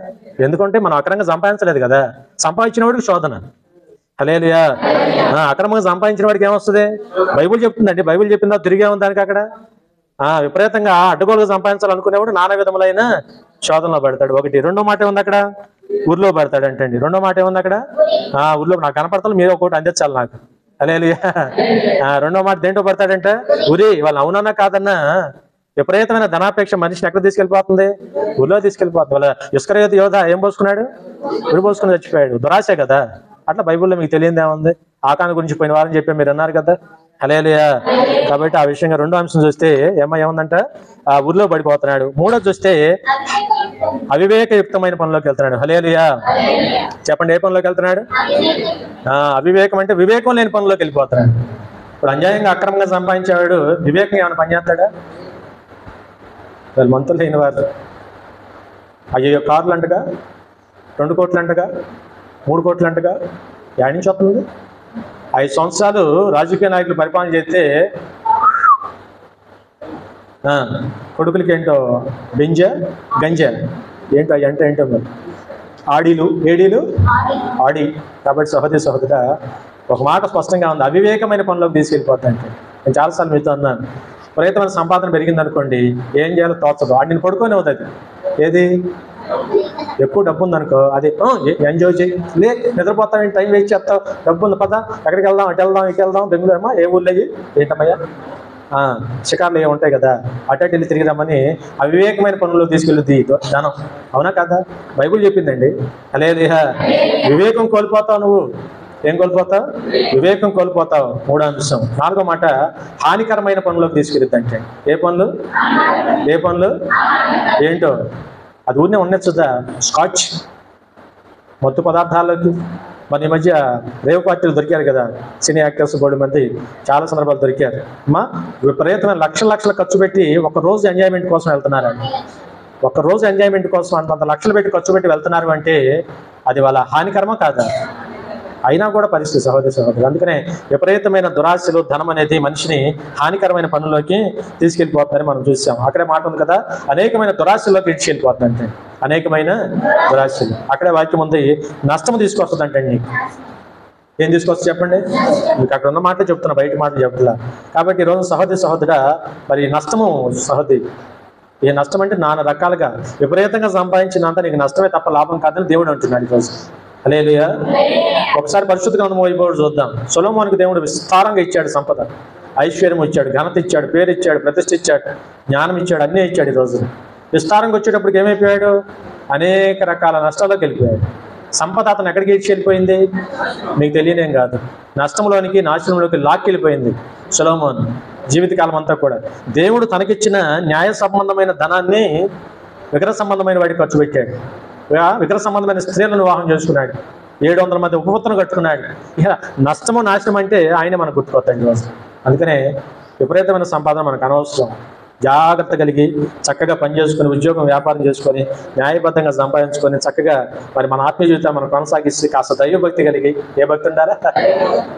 ఎందుకంటే మనం అక్రమంగా సంపాదించలేదు కదా. సంపాదించిన వాడికి శోధన. హల్లెలూయా. అక్రమంగా సంపాదించిన వాడికి ఏమొస్తుంది? బైబుల్ చెప్తుందండి. బైబుల్ చెప్పిందా తిరిగే ఉంది దానికి. అక్కడ విపరీతంగా అడ్డగోలుగా సంపాదించాలనుకునేవాడు నానా విధములైన శోధనలో పడతాడు. ఒకటి. రెండో మాట ఏముంది అక్కడ? ఊర్లో పడతాడు అంటండి. రెండో మాట ఏముంది అక్కడ? ఊర్లో నాకు కనపడతాను, మీరు ఒకటి అందించాలి నాకు. హల్లెలూయా. రెండో మాట దేంటో పడతాడంటే, ఉరి వాళ్ళు అవునన్నా కాదన్నా విపరీతమైన ధనాపేక్ష మనిషిని ఎక్కడ తీసుకెళ్ళిపోతుంది? ఊళ్ళో తీసుకెళ్ళిపోతుంది. వాళ్ళ ఇస్కరియోతు యోధ ఏం పోసుకున్నాడు? ఉరి పోసుకుని చచ్చిపోయాడు. దురాశే కదా. అట్లా బైబుల్లో మీకు తెలియదు ఏముంది? ఆకాను గురించి పోయిన వారని చెప్పి మీరు అన్నారు కదా. హల్లెలూయా. కాబట్టి ఆ విషయంగా రెండో అంశం చూస్తే ఏముందంట? ఆ ఊర్లో పడిపోతున్నాడు. మూడోది చూస్తే అవివేకయుక్తమైన పనిలోకి వెళ్తున్నాడు. హల్లెలూయా. చెప్పండి, ఏ పనిలోకి వెళ్తున్నాడు? అవివేకం అంటే వివేకం లేని పనిలోకి వెళ్ళిపోతున్నాడు. ఇప్పుడు అన్యాయంగా అక్రమంగా సంపాదించేవాడు వివేకం ఏమైనా పని చేస్తాడా? వాళ్ళు మంతులు లేని వారు అయ్యో కార్లు అంటగా, 2 కోట్లు అంటగా, 3 కోట్లు అంటగా, యాడ్ నుంచి వస్తుంది. 5 సంవత్సరాలు రాజకీయ నాయకులు పరిపాలన చేస్తే కొడుకులకి ఏంటో గంజ ఏంటో అంటే ఏంటో మరి ఏడీలు ఆడి. కాబట్టి సహోదరా ఒక మాట స్పష్టంగా ఉంది, అవివేకమైన పనులకు తీసుకెళ్ళిపోతాయంటే. నేను చాలాసార్లు మీతో అన్నాను, విపరీతమైన సంపాదన పెరిగింది అనుకోండి, ఏం చేయాలో తోచదు. నేను పడుకొని అవుతుంది. ఏది ఎక్కువ డబ్బు ఉందనుకో, అది ఎంజాయ్ చేయి, లే నిద్రపోతావు, టైం వేస్ట్ చేస్తావు, డబ్బు ఉంది పద, ఎక్కడికి వెళ్దాం, అటు వెళ్దాం, ఇటు వెళ్దాం, బెంగళూరు అమ్మా, ఏ ఊళ్ళో ఏంటమ్మయ్యా, షికార్లు ఏ ఉంటాయి కదా, అటు వెళ్ళి తిరిగిదామని అవివేకమైన పనుల్లో తీసుకెళ్ళుద్ది ధనం. అవునా కదా? బైబుల్ చెప్పిందండి. హల్లెలూయా. వివేకం కోల్పోతావు నువ్వు. ఏం కోల్పోతావు? వివేకం కోల్పోతావు. 3వ అంశం. 4వ మాట, హానికరమైన పనులకు తీసుకెళ్ళిద్ది. అంటే ఏ పనులు? ఏ పనులు ఏంటో అది ఊరినే ఉండొచ్చుదా, స్కాచ్, మత్తు పదార్థాలకి. మన ఈ మధ్య రేవ్ పార్టీలు దొరికారు కదా, సినీ యాక్టర్స్ బోర్డు మంది చాలా సందర్భాలు దొరికారు. అమ్మా విపరీతమైన లక్షలు ఖర్చు పెట్టి ఒకరోజు ఎంజాయ్మెంట్ కోసం వెళ్తున్నారు. ఒక్కరోజు ఎంజాయ్మెంట్ కోసం అంత లక్షలు పెట్టి ఖర్చు పెట్టి వెళ్తున్నారు అంటే అది వాళ్ళ హానికరమా కాదా? అయినా కూడా పరిస్థితి సహోదరులు. అందుకనే విపరీతమైన దురాశలు, ధనం అనేది మనిషిని హానికరమైన పనుల్లోకి తీసుకెళ్ళిపోతుందని మనం చూసాం. అక్కడే మాట ఉంది కదా, అనేకమైన దురాశల్లోకి ఇడ్చుకెళ్ళిపోతుంది. అంటే అనేకమైన దురాశలు. అక్కడే వాక్యం ఉంది, నష్టం తీసుకొస్తుంది అంటే. నీకు ఏం తీసుకొస్తుంది చెప్పండి? మీకు అక్కడ ఉన్న మాటలు చెప్తున్నా, బయట మాటలు చెప్తున్నా. కాబట్టి ఈరోజు సహోదరుడా, మరి నష్టము సహోదరి. ఏ నష్టం అంటే నానా రకాలుగా విపరీతంగా సంపాదించినంత నీకు నష్టమే తప్ప లాభం కాదని దేవుడు అంటున్నాడు ఈరోజు. హల్లెలూయా. ఒకసారి పరిశుద్ధ గ్రంథం వైపు చూద్దాం. సొలొమోనుకు దేవుడు విస్తారంగా ఇచ్చాడు, సంపద, ఐశ్వర్యం ఇచ్చాడు, ఘనత ఇచ్చాడు, పేరు ఇచ్చాడు, ప్రతిష్ఠ ఇచ్చాడు, జ్ఞానం ఇచ్చాడు, అన్నీ ఇచ్చాడు. ఈరోజు విస్తారంగా వచ్చేటప్పటికి ఏమైపోయాడు? అనేక రకాల నష్టాల్లోకి వెళ్ళిపోయాడు. సంపద అతను ఎక్కడికి ఇచ్చి వెళ్ళిపోయింది? మీకు తెలియనేం కాదు, నష్టంలోనికి, నాశనంలోకి లాక్కెళ్ళిపోయింది సొలొమోను జీవితకాలం అంతా కూడా. దేవుడు తనకిచ్చిన న్యాయ సంబంధమైన ధనాన్ని విగ్రహ సంబంధమైన వాడికి ఖర్చు పెట్టాడు. విగ్రహ సంబంధమైన స్త్రీలను వివాహం చేసుకున్నాడు. 700 మంది ఉపవృత్తులు కట్టుకున్నాడు. ఇక నష్టము, నాశనం అంటే ఆయన మనకు గుర్తుకొస్తాడు ఈరోజు. అందుకనే విపరీతమైన సంపాదన మనకు అనవసరం. జాగ్రత్త కలిగి చక్కగా పనిచేసుకొని, ఉద్యోగం, వ్యాపారం చేసుకొని, న్యాయబద్ధంగా సంపాదించుకొని, చక్కగా మరి మన ఆత్మీయ జీవితం మనం కొనసాగిస్తే, కాస్త దైవభక్తి కలిగి, ఏ భక్తి ఉండాలా,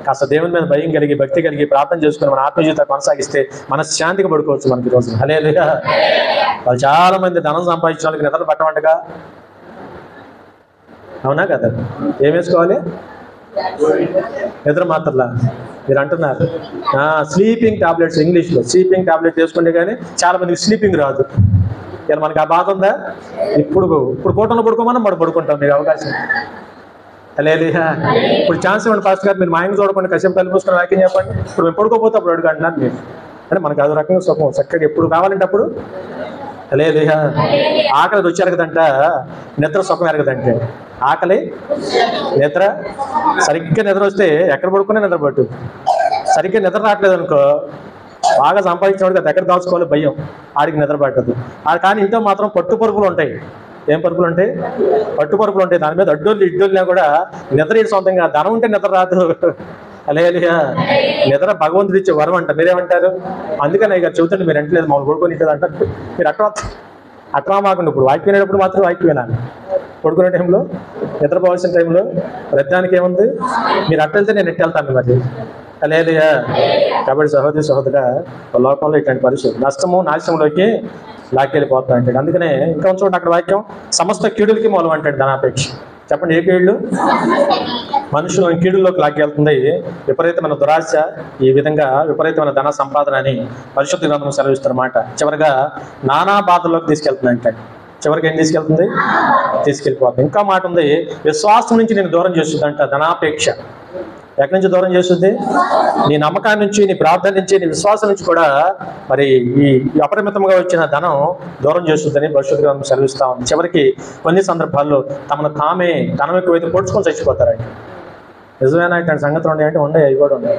కాస్త దేవుని మీద భయం కలిగి, భక్తి కలిగి, ప్రార్థన చేసుకుని మన ఆత్మీయ జీవితం కొనసాగిస్తే మన శాంతికి పడుకోవచ్చు మనకి ఈరోజు. హల్లెలూయా. వాళ్ళు చాలా మంది ధనం సంపాదించిన వాళ్ళకి నిద్ర పట్టమంటగా. అవునా కదా? ఏం వేసుకోవాలి? నిద్ర మాత్రలా మీరు అంటున్నారు. స్లీపింగ్ టాబ్లెట్స్, ఇంగ్లీష్లో స్లీపింగ్ టాబ్లెట్ వేసుకుంటే కానీ చాలా మందికి స్లీపింగ్ రాదు. ఇలా మనకి ఆ బాధ ఉందా? ఇప్పుడు కూటంలో పడుకోమన్నా మనం పడుకుంటాం. మీకు అవకాశం లేదు. ఇప్పుడు ఛాన్స్ ఇవ్వండి పాస్టర్ గారు, మీరు మా ఆయన చూడకుండా కసేపు తల్లి పూసుకొని వాక్యం చెప్పండి. ఇప్పుడు మేము పడుకోపోతే అప్పుడు అడుగు అంటున్నారు మీరు. అంటే మనకు అదో రకంగా సుఖం, చక్కగా ఎప్పుడు కావాలంటే అప్పుడు. లేదు. ఆకలి రుచి ఎరగదంట, నిద్ర సుఖం ఎరగదంటే. ఆకలి, నిద్ర, సరిగ్గా నిద్ర వస్తే ఎక్కడ పడుకునే నిద్ర పట్టు. సరిగ్గా నిద్ర రావట్లేదు అనుకో, బాగా సంపాదించినవాడికి అది ఎక్కడ దాచుకోవాలి భయం, ఆడికి నిద్ర పట్టదు. కానీ ఇంట్లో మాత్రం పట్టు పరుపులు ఉంటాయి. ఏం పరుపులు ఉంటాయి? పట్టు పరుపులు ఉంటాయి. దాని మీద అడ్డోళ్ళు ఇడ్డోళ్ళినా కూడా నిద్ర సొంతంగా. ధనం ఉంటే నిద్ర రాదు. హల్లెలూయా. నిద్ర భగవంతుడు ఇచ్చే వరం అంట. మీరేమంటారు? అందుకని ఇక చెబుతుంటే మీరు అంటలేదు, మామూలు పడుకొని ఇట్లేదు అంటారు. మీరు అట్లా మాకుండా ఇప్పుడు వాక్యం వినేటప్పుడు మాత్రం వాక్యం వినాలి. పడుకునే టైంలో, నిద్రపోవాల్సిన టైంలో ప్రతిదానికి ఏముంది? మీరు అట్టెళ్తే నేను ఎట్టెళ్తాను మరి. హల్లెలూయా. కాబట్టి సహోదరుడా, లోకంలో ఇట్లాంటి పరిస్థితి నష్టము, నాశనంలోకి లాక్కెళ్ళిపోతా అంటాడు. అందుకనే ఇంకా చూడండి అక్కడ వాక్యం, సమస్త కీడులకి మూలం అంటాడు ధనాపేక్ష. చెప్పండి, ఏ కీళ్ళు? మనుషులు కీడుల్లోకి లాక్కెళ్తుంది విపరీతమైన దురాశ. ఈ విధంగా విపరీతమైన ధన సంపాదన అని పరిశుద్ధ గ్రంథం సెలవిస్తున్నమాట. చివరిగా నానా బాధల్లోకి తీసుకెళ్తుంది అంటే. చివరికి ఏం తీసుకెళ్తుంది? తీసుకెళ్ళిపోతుంది. ఇంకా మాట ఉంది, విశ్వాసం నుంచి నేను దూరం చేస్తుందంట ధనాపేక్ష. ఎక్కడి నుంచి దూరం చేస్తుంది? నీ నమ్మకాన్ని నుంచి, నీ ప్రార్థన నుంచి, నీ విశ్వాసం నుంచి కూడా మరి ఈ అపరిమితంగా వచ్చిన ధనం దూరం చేస్తుందని పరిశుద్ధ గ్రంథం సెలవిస్తా ఉంది. చివరికి కొన్ని సందర్భాల్లో తమను తామే ధనం ఎక్కువైతే పొడుచుకొని చచ్చిపోతారండి. నిజమేనా? ఇట్లాంటి సంగతులు ఉన్నాయంటే ఉండే, అవి కూడా ఉన్నాయి.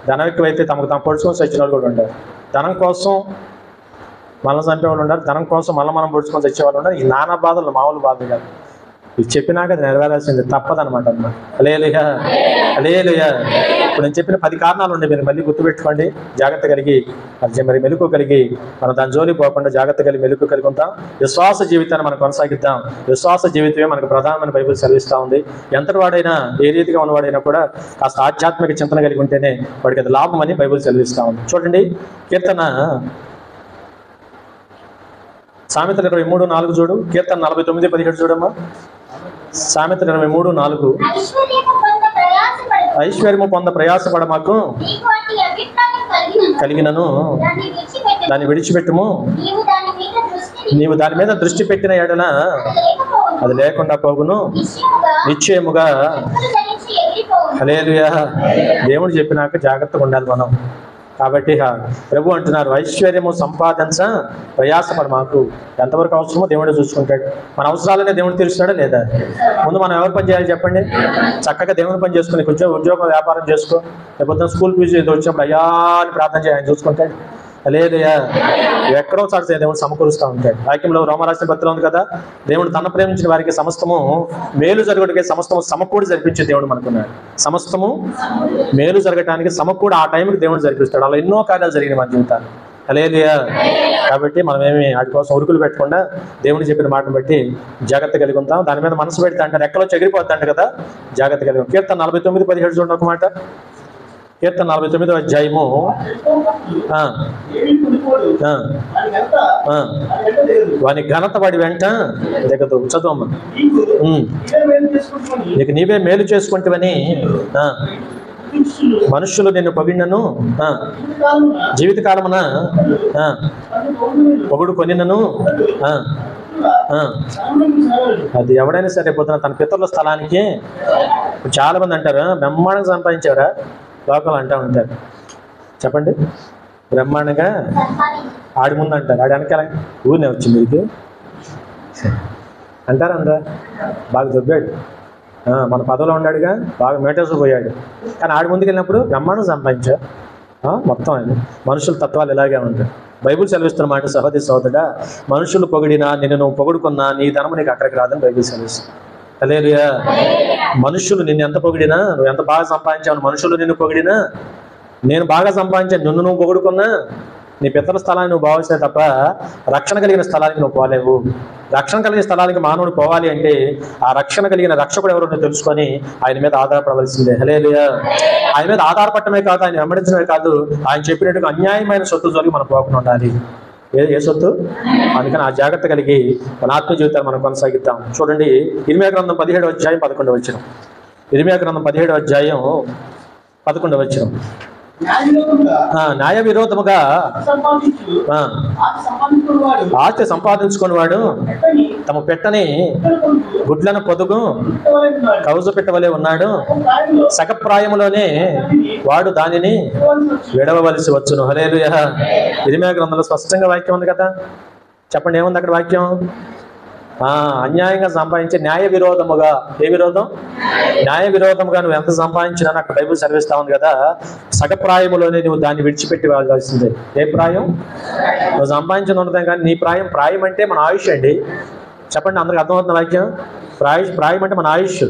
ధనం ఎక్కువైతే తమకు తాము పొడుచుకొని చచ్చిన వాళ్ళు కూడా ఉండారు. ధనం కోసం మనల్ని చంపేవాళ్ళు ఉన్నారు, ధనం కోసం మనం పొడుచుకొని చచ్చేవాళ్ళు ఉన్నారు. ఈ నానా బాధలు మామూలు బాధలు కాదు. ఇది చెప్పినాక అది నెరవేరాల్సింది తప్పదనమాట. హల్లెలూయా. హల్లెలూయా. ఇప్పుడు నేను చెప్పిన 10 కారణాలు ఉండే, మీరు మళ్ళీ గుర్తుపెట్టుకోండి. జాగ్రత్త కలిగి మరి మెలుకు కలిగి మనం దాని జోలికి పోకుండా జాగ్రత్త కలిగి మెలుకు కలిగి ఉంటాం. విశ్వాస జీవితాన్ని మనం కొనసాగిద్దాం. విశ్వాస జీవితమే మనకు ప్రధానమైన బైబిల్ సెలవిస్తూ ఉంది. ఎంతటి వాడైనా, ఏ రీతిగా ఉన్నవాడైనా కూడా కాస్త ఆధ్యాత్మిక చింతన కలిగి ఉంటేనే వాడికి అది లాభం అని బైబిల్ సెలవిస్తూ ఉంది. చూడండి, కీర్తన సామెతలు 23:4 చూడు. కీర్తన 49:17 చూడమ్మా. సామెతలు 23:4. ఐశ్వర్యము పొంద ప్రయాసపడ మాకు కలిగినను దాన్ని విడిచిపెట్టుము. నీవు దాని మీద దృష్టి పెట్టిన ఎడల అది లేకుండా పోగును నిశ్చయముగా. హల్లెలూయా. దేవుడు చెప్పినాక జాగ్రత్తగా ఉండాలి మనం. కాబట్టి ప్రభు అంటున్నారు, ఐశ్వర్యము సంపాదించ ప్రయాసపడు. మాకు ఎంతవరకు అవసరమో దేవుడే చూసుకుంటాడు. మన అవసరాలనే దేవుడు తీరుస్తాడా లేదా? ముందు మనం ఎవరు పని చేయాలి చెప్పండి? చక్కగా దేవుని పని చేసుకుని కొంచెం ఉద్యోగం వ్యాపారం చేసుకో, లేకపోతే స్కూల్ ఫీజు వచ్చినప్పుడు అయ్యా అని ప్రార్థన చేయాలి, ఆయన చూసుకుంటాడు. లేదయ్యా, ఎక్కడో చాటు దేవుడు సమకూరుస్తూ ఉంటాడు. వాక్యంలో రోమరాసిన పత్రం ఉంది కదా, దేవుడు తన ప్రేమించిన వారికి సమస్తము మేలు జరగడానికి సమస్తము సమకూడి జరిపించే దేవుడు మనకున్నాడు. సమస్తము మేలు జరగటానికి సమకూడి ఆ టైంకి దేవుడు జరిపిస్తాడు. అలా ఎన్నో కార్యాలు జరిగినాయి మన జీవితాలు. హల్లెలూయా. కాబట్టి మనమేమి వాటి కోసం ఉరుకులు పెట్టకుండా దేవుడు చెప్పిన మాటను బట్టి జాగ్రత్త కలిగి ఉంటాం. దాని మీద మనసు పెడితే అంటారు ఎక్కడో చెగిరిపోతాంట కదా, జాగ్రత్త కలిగి. కీర్తన 49:17 చూడండి ఒక మాట. కీర్తన 49వ అధ్యాయము. వాని ఘనత వాడి వెంట దిగదు. చదువమ్మ. నీకు నీవే మేలు చేసుకుంటావని మనుషులు నిన్ను పొగిడినను, జీవితకాలమున పొగుడు కొనినను. అది ఎవడైనా సరే పొద్దున తన పితరుల స్థలానికి, చాలా మంది అంటారు బ్రహ్మాండంగా సంపాదించారా లోకలు అంటూ ఉంటారు. చెప్పండి, బ్రహ్మాండంగా ఆడి ముందు అంటారు, ఆడి వెనకాల ఊరినే వచ్చింది ఇది అంటారా? అందరా బాగా దొబ్బాడు, మన పదవిలో ఉన్నాడుగా, బాగా మేటర్స్ పోయాడు, కానీ ఆడి ముందుకు వెళ్ళినప్పుడు బ్రహ్మాండం సంపాదించా. మొత్తం ఆయన మనుషుల తత్వాలు ఇలాగే ఉంటాయి. బైబుల్ సెలవిస్తున్నమాట, సహోదరి సహోదరుడా, మనుషులు పొగిడినా నిన్ను నువ్వు పొగుడుకున్నా నీ ధనము నీకు అక్కడికి రాదని బైబుల్ సెలవిస్తుంది. హల్లెలూయా. మనుషులు నిన్ను ఎంత పొగిడినా, నువ్వు ఎంత బాగా సంపాదించావు, మనుషులు నిన్ను పొగిడినా, నేను బాగా సంపాదించాను నిన్ను నువ్వు పొగుడుకున్నా, నీ పితరుల స్థలాన్ని నువ్వు భావిస్తే తప్ప రక్షణ కలిగిన స్థలానికి నువ్వు పోలేవు. రక్షణ కలిగిన స్థలానికి మానవుడు పోవాలి అంటే ఆ రక్షణ కలిగిన రక్షకుడు ఎవరో నువ్వు తెలుసుకొని ఆయన మీద ఆధారపడవలసిందే. హల్లెలూయా. ఆయన మీద ఆధారపడటమే కాదు, ఆయన వెంబడించడమే కాదు, ఆయన చెప్పినట్టుగా అన్యాయమైన సొత్తు జోలికి మనం పోకుండా ఉండాలి. ఏ సొత్తు? అందుకని ఆ జాగ్రత్త కలిగి మన ఆత్మ జీవితాన్ని మనం కొనసాగిద్దాం. చూడండి, ఇర్మియా గ్రంథం 17వ అధ్యాయం 11వ వచనం. ఇర్మియా గ్రంథం 17వ అధ్యాయం 11వ వచనం. న్యాయ విరోధముగా ఆస్తి సంపాదించుకునేవాడు తమ పెట్టని గుడ్లను పొదుగు కౌజు పెట్టవలే ఉన్నాడు. సగప్రాయములోనే వాడు దానిని విడవవలసి వచ్చును. హల్లెలూయా. ఇర్మియా గ్రంథంలో స్పష్టంగా వాక్యం ఉంది కదా, చెప్పండి ఏముంది అక్కడ వాక్యం? అన్యాయంగా సంపాదించే న్యాయ విరోధముగా. ఏ విరోధం? న్యాయ విరోధముగా నువ్వు ఎంత సంపాదించినా అక్కడ బైబుల్ సెలవిస్తా ఉంది కదా, సగప్రాయములోనే నువ్వు దాన్ని విడిచిపెట్టి వెళ్ళాల్సిందే. ఏ ప్రాయం? నువ్వు సంపాదించిన ఉన్నదే కానీ నీ ప్రాయం. ప్రాయం అంటే మన ఆయుష్ అండి. చెప్పండి, అందరికి అర్థమవుతున్న వాక్యం? ప్రాయం అంటే మన ఆయుష్.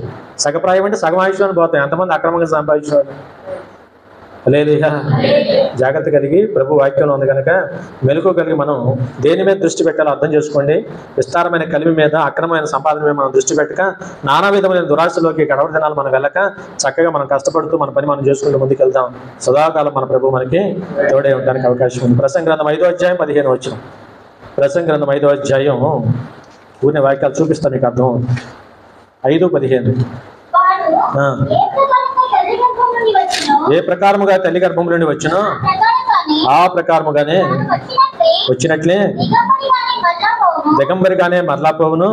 సగప్రాయం అంటే సగం ఆయుష్ అని పోతాం. ఎంతమంది అక్రమంగా సంపాదించేవాళ్ళు? హల్లెలూయా. జాగ్రత్త కలిగి ప్రభు వాక్యంలో ఉంది కనుక మెలకు కలిగి మనం దేని మీద దృష్టి పెట్టాలో అర్థం చేసుకోండి. విస్తారమైన కలిమి మీద, అక్రమమైన సంపాదన మీద మనం దృష్టి పెట్టక, నానా విధమైన దురాశలోకి గడవ దినాలు మనం వెళ్ళక చక్కగా మనం కష్టపడుతూ మన పని మనం చేసుకుంటూ ముందుకు వెళ్తాం. సదాకాలం మన ప్రభు మనకి తోడే ఉండడానికి అవకాశం ఉంది. ప్రసంగ గ్రంథం 5వ అధ్యాయం 15వ వచనం. ప్రసంగ గ్రంథం 5వ అధ్యాయం ఊరిన వాక్యాలు చూపిస్తాను మీకు అర్థం. 5:15. ఏ ప్రకారముగా తల్లి గర్భం నుండి వచ్చినో ఆ ప్రకారముగానే వచ్చినట్లే దిగంబరిగానే మరలా పోవును.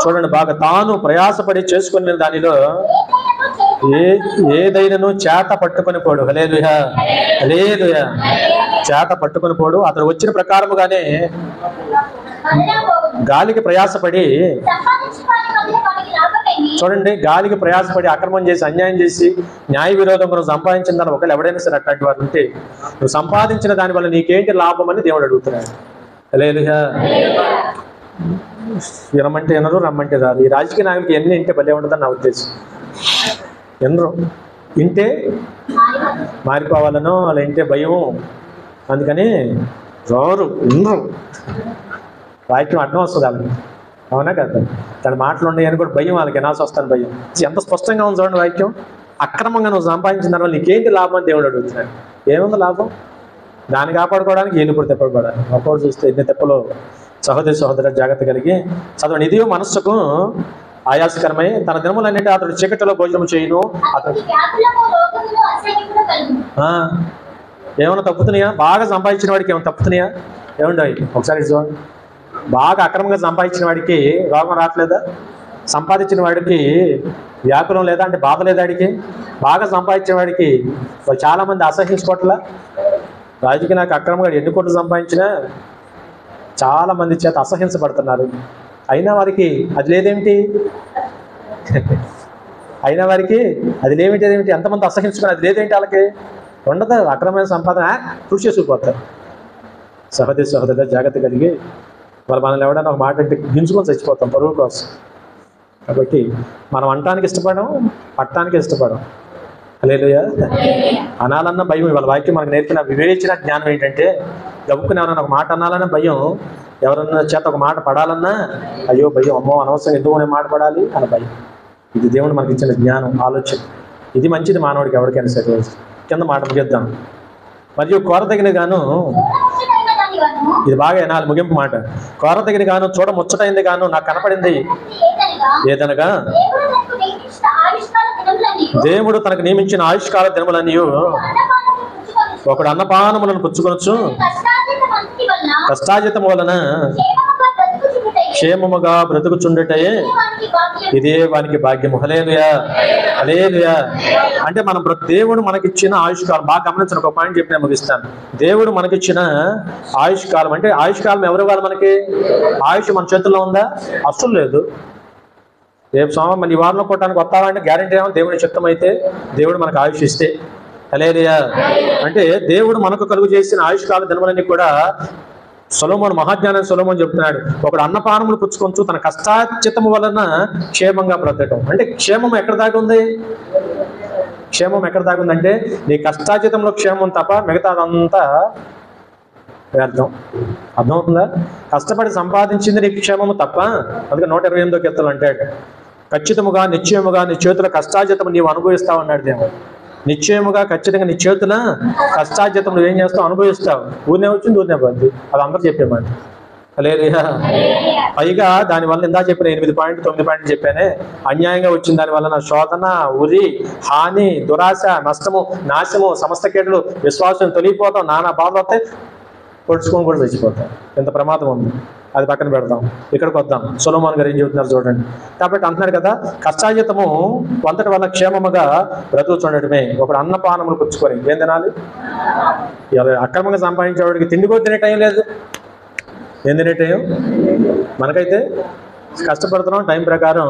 చూడండి బాగా, తాను ప్రయాసపడి చేసుకునే దానిలో ఏదైనాను చేత పట్టుకొని పోడు. హల్లెలూయా. హల్లెలూయా. చేత పట్టుకొని పోడు. అతను వచ్చిన ప్రకారముగానే గాలికి ప్రయాసపడి, చూడండి, గాలికి ప్రయాసపడి అక్రమం చేసి అన్యాయం చేసి న్యాయ విరోధం నువ్వు సంపాదించిన దాన్ని ఒకళ్ళు ఎవడైనా సరే అట్లాంటి వారు ఉంటే నువ్వు సంపాదించిన దాని వల్ల నీకేంటి లాభం అని దేవుడు అడుగుతున్నాడు. హల్లెలూయా. వినమంటే వినరు, రమ్మంటే రాదు. ఈ రాజకీయ నాయకులకి ఎన్ని ఇంటే భలే ఉండదని నా ఉద్దేశం. ఎన్నరు ఇంటే మారిపోవాలనో అలా ఇంటే భయం, అందుకని రారు, వినరు. వాక్యం అర్థం వస్తుంది వాళ్ళకి, అవునా కదా? తన మాటలు ఉన్నాయని కూడా భయం వాళ్ళకి, వినాల్సి వస్తాను భయం. ఎంత స్పష్టంగా ఉంది చూడండి వాక్యం. అక్రమంగా నువ్వు సంపాదించిన తర్వాత నీకేంటి లాభం అని దేవుడు అడుగుతున్నాడు. ఏముంది లాభం? దాన్ని కాపాడుకోవడానికి ఏలుపుడు తెప్పబడాలి. ఒక్కోడు చూస్తే ఎన్ని తెప్పలో. సహోదరి సహోదరు జాగ్రత్త కలిగి చదవండి. ఇది మనస్సుకు ఆయాసకరమై తన దినములన్నిటి అతడు చీకటిలో భోజనం చేయను. అతడు ఏమైనా తప్పుతున్నాయా? బాగా సంపాదించిన వాడికి ఏమైనా తప్పుతున్నాయా? ఏమండి ఒకసారి చూడండి. బాగా అక్రమంగా సంపాదించిన వాడికి రోగం రావట్లేదా? సంపాదించిన వాడికి వ్యాకులం లేదా అంటే బాధ లేదా? వాడికి బాగా సంపాదించిన వాడికి వాళ్ళు చాలామంది అసహించుకోవట్లా. రాజుకి నాకు అక్రమంగా ఎన్ని కోట్లు సంపాదించినా చాలామంది చేత అసహించబడుతున్నారు. అయినా వారికి అది లేదేమిటి? అయినా వారికి అది లేమిటి? అదేమిటి? ఎంతమంది అసహించుకుని అది లేదేంటి? వాళ్ళకి ఉండదు. అక్రమమైన సంపాదన కృషి చేసుకుపోతారు. సహోదరుగా జాగ్రత్త కలిగి వాళ్ళు మనల్ని ఎవడన్నా ఒక మాట అంటే గింజుకొని చచ్చిపోతాం పరువు కోసం. కాబట్టి మనం అనటానికి ఇష్టపడం, పట్టడానికి ఇష్టపడం. హల్లెలూయా. అనాలన్న భయం. ఇవాళ వాక్యం మనకు నేర్పిన వివేచన జ్ఞానం ఏంటంటే, గబుక్కుని ఎవరన్నా ఒక మాట అనాలన్న భయం, ఎవరన్నా చేత ఒక మాట పడాలన్నా అయ్యో భయం, అమ్మో అనవసరం ఎందుకు అనే మాట పడాలి అన్న భయం. ఇది దేవుడు మనకి ఇచ్చిన జ్ఞానం, ఆలోచన. ఇది మంచిది మానవుడికి ఎవరికైనా సరే. కింద మాట ముగిద్దాం. మరియు కోరదగిన గాను, ఇది బాగా వినాలి, ముగింపు మాట. కోరదగిన గాను, చూడ ముచ్చటైంది గాను నాకు కనపడింది ఏదనగా, దేవుడు తనకు నియమించిన ఆయుష్కాల దినములన్నీ ఒకడు అన్నపానములను పుచ్చుకొనొచ్చు, కష్టాజితము వలన క్షేమముగా బ్రతుకుచుండుటే ఇదే వానికి భాగ్యము. హల్లెలూయా, హల్లెలూయా. అంటే మనం దేవుడు మనకిచ్చిన ఆయుష్కాలం బాగా గమనించిన ఒక పాయింట్ చెప్పి నేను ముగిస్తాను. దేవుడు మనకిచ్చిన ఆయుష్కాలం అంటే ఆయుష్కాలం ఎవరు ఇవ్వాలి మనకి? ఆయుష్ మన చేతుల్లో ఉందా? అస్సలు లేదు. రేపు సోమవారం మళ్ళీ ఈ వారంలో కొట్టడానికి వస్తామంటే గ్యారెంటీ ఏమో దేవుని చిత్తం అయితే దేవుడు మనకు ఆయుష్ ఇస్తే. హల్లెలూయా. అంటే దేవుడు మనకు కలుగు చేసిన ఆయుష్కాల దినములన్నీ కూడా సొలొమోను, మహాజ్ఞానం సొలొమోను చెప్తున్నాడు, ఒకడు అన్నపానములు పుచ్చుకొంచు తన కష్టాచితము వలన క్షేమంగా బ్రతకటం. అంటే క్షేమం ఎక్కడ దాకా ఉంది? క్షేమం ఎక్కడ దాకా ఉందంటే నీ కష్టాచితంలో క్షేమం తప్ప మిగతాదంతా వ్యర్థం. అర్థమవుతుందా? కష్టపడి సంపాదించింది నీకు క్షేమము తప్ప. అందుకే 128వ కీర్తనలో అంటాడు, ఖచ్చితముగా నిశ్చయముగా నీ చేతుల కష్టాజితము నీవు అనుభవిస్తావు అన్నాడు దేవుడు. నిశ్చయముగా ఖచ్చితంగా నీ చేతుల కష్టాజితం నువ్వేం చేస్తావు? అనుభవిస్తావు. ఊరినే వచ్చింది ఊరినే పోద్ది. అది అందరూ చెప్పేమాట. హల్లెలూయా. పైగా దానివల్ల ఇందా చెప్పిన 8 పాయింట్ 9 పాయింట్లు చెప్పానే, అన్యాయంగా వచ్చిన దానివల్ల నా శోధన, ఉరి, హాని, దురాశ, నష్టము, నాశము, సమస్త కేటలు, విశ్వాసం తొలిగిపోతాం, నానా బాధలు వస్తాయి, పొడుచుకొని కూడా చచ్చిపోతాం. ఎంత ప్రమాదం ఉంది. అది పక్కన పెడదాం. ఇక్కడికి వద్దాం. సొలొమోను గారు ఏం చెబుతున్నారు చూడండి. కాబట్టి అంటున్నాడు కదా, కష్టాజితము వంతటి వల్ల క్షేమముగా బ్రతుకుచుండటమే. ఒకడు అన్నపానములు పుచ్చుకొని ఏం తినాలి? అక్రమంగా సంపాదించేవాడికి తిండి కూడా తినే టైం లేదు. ఏం తినే టైం? మనకైతే కష్టపడుతున్నాం, టైం ప్రకారం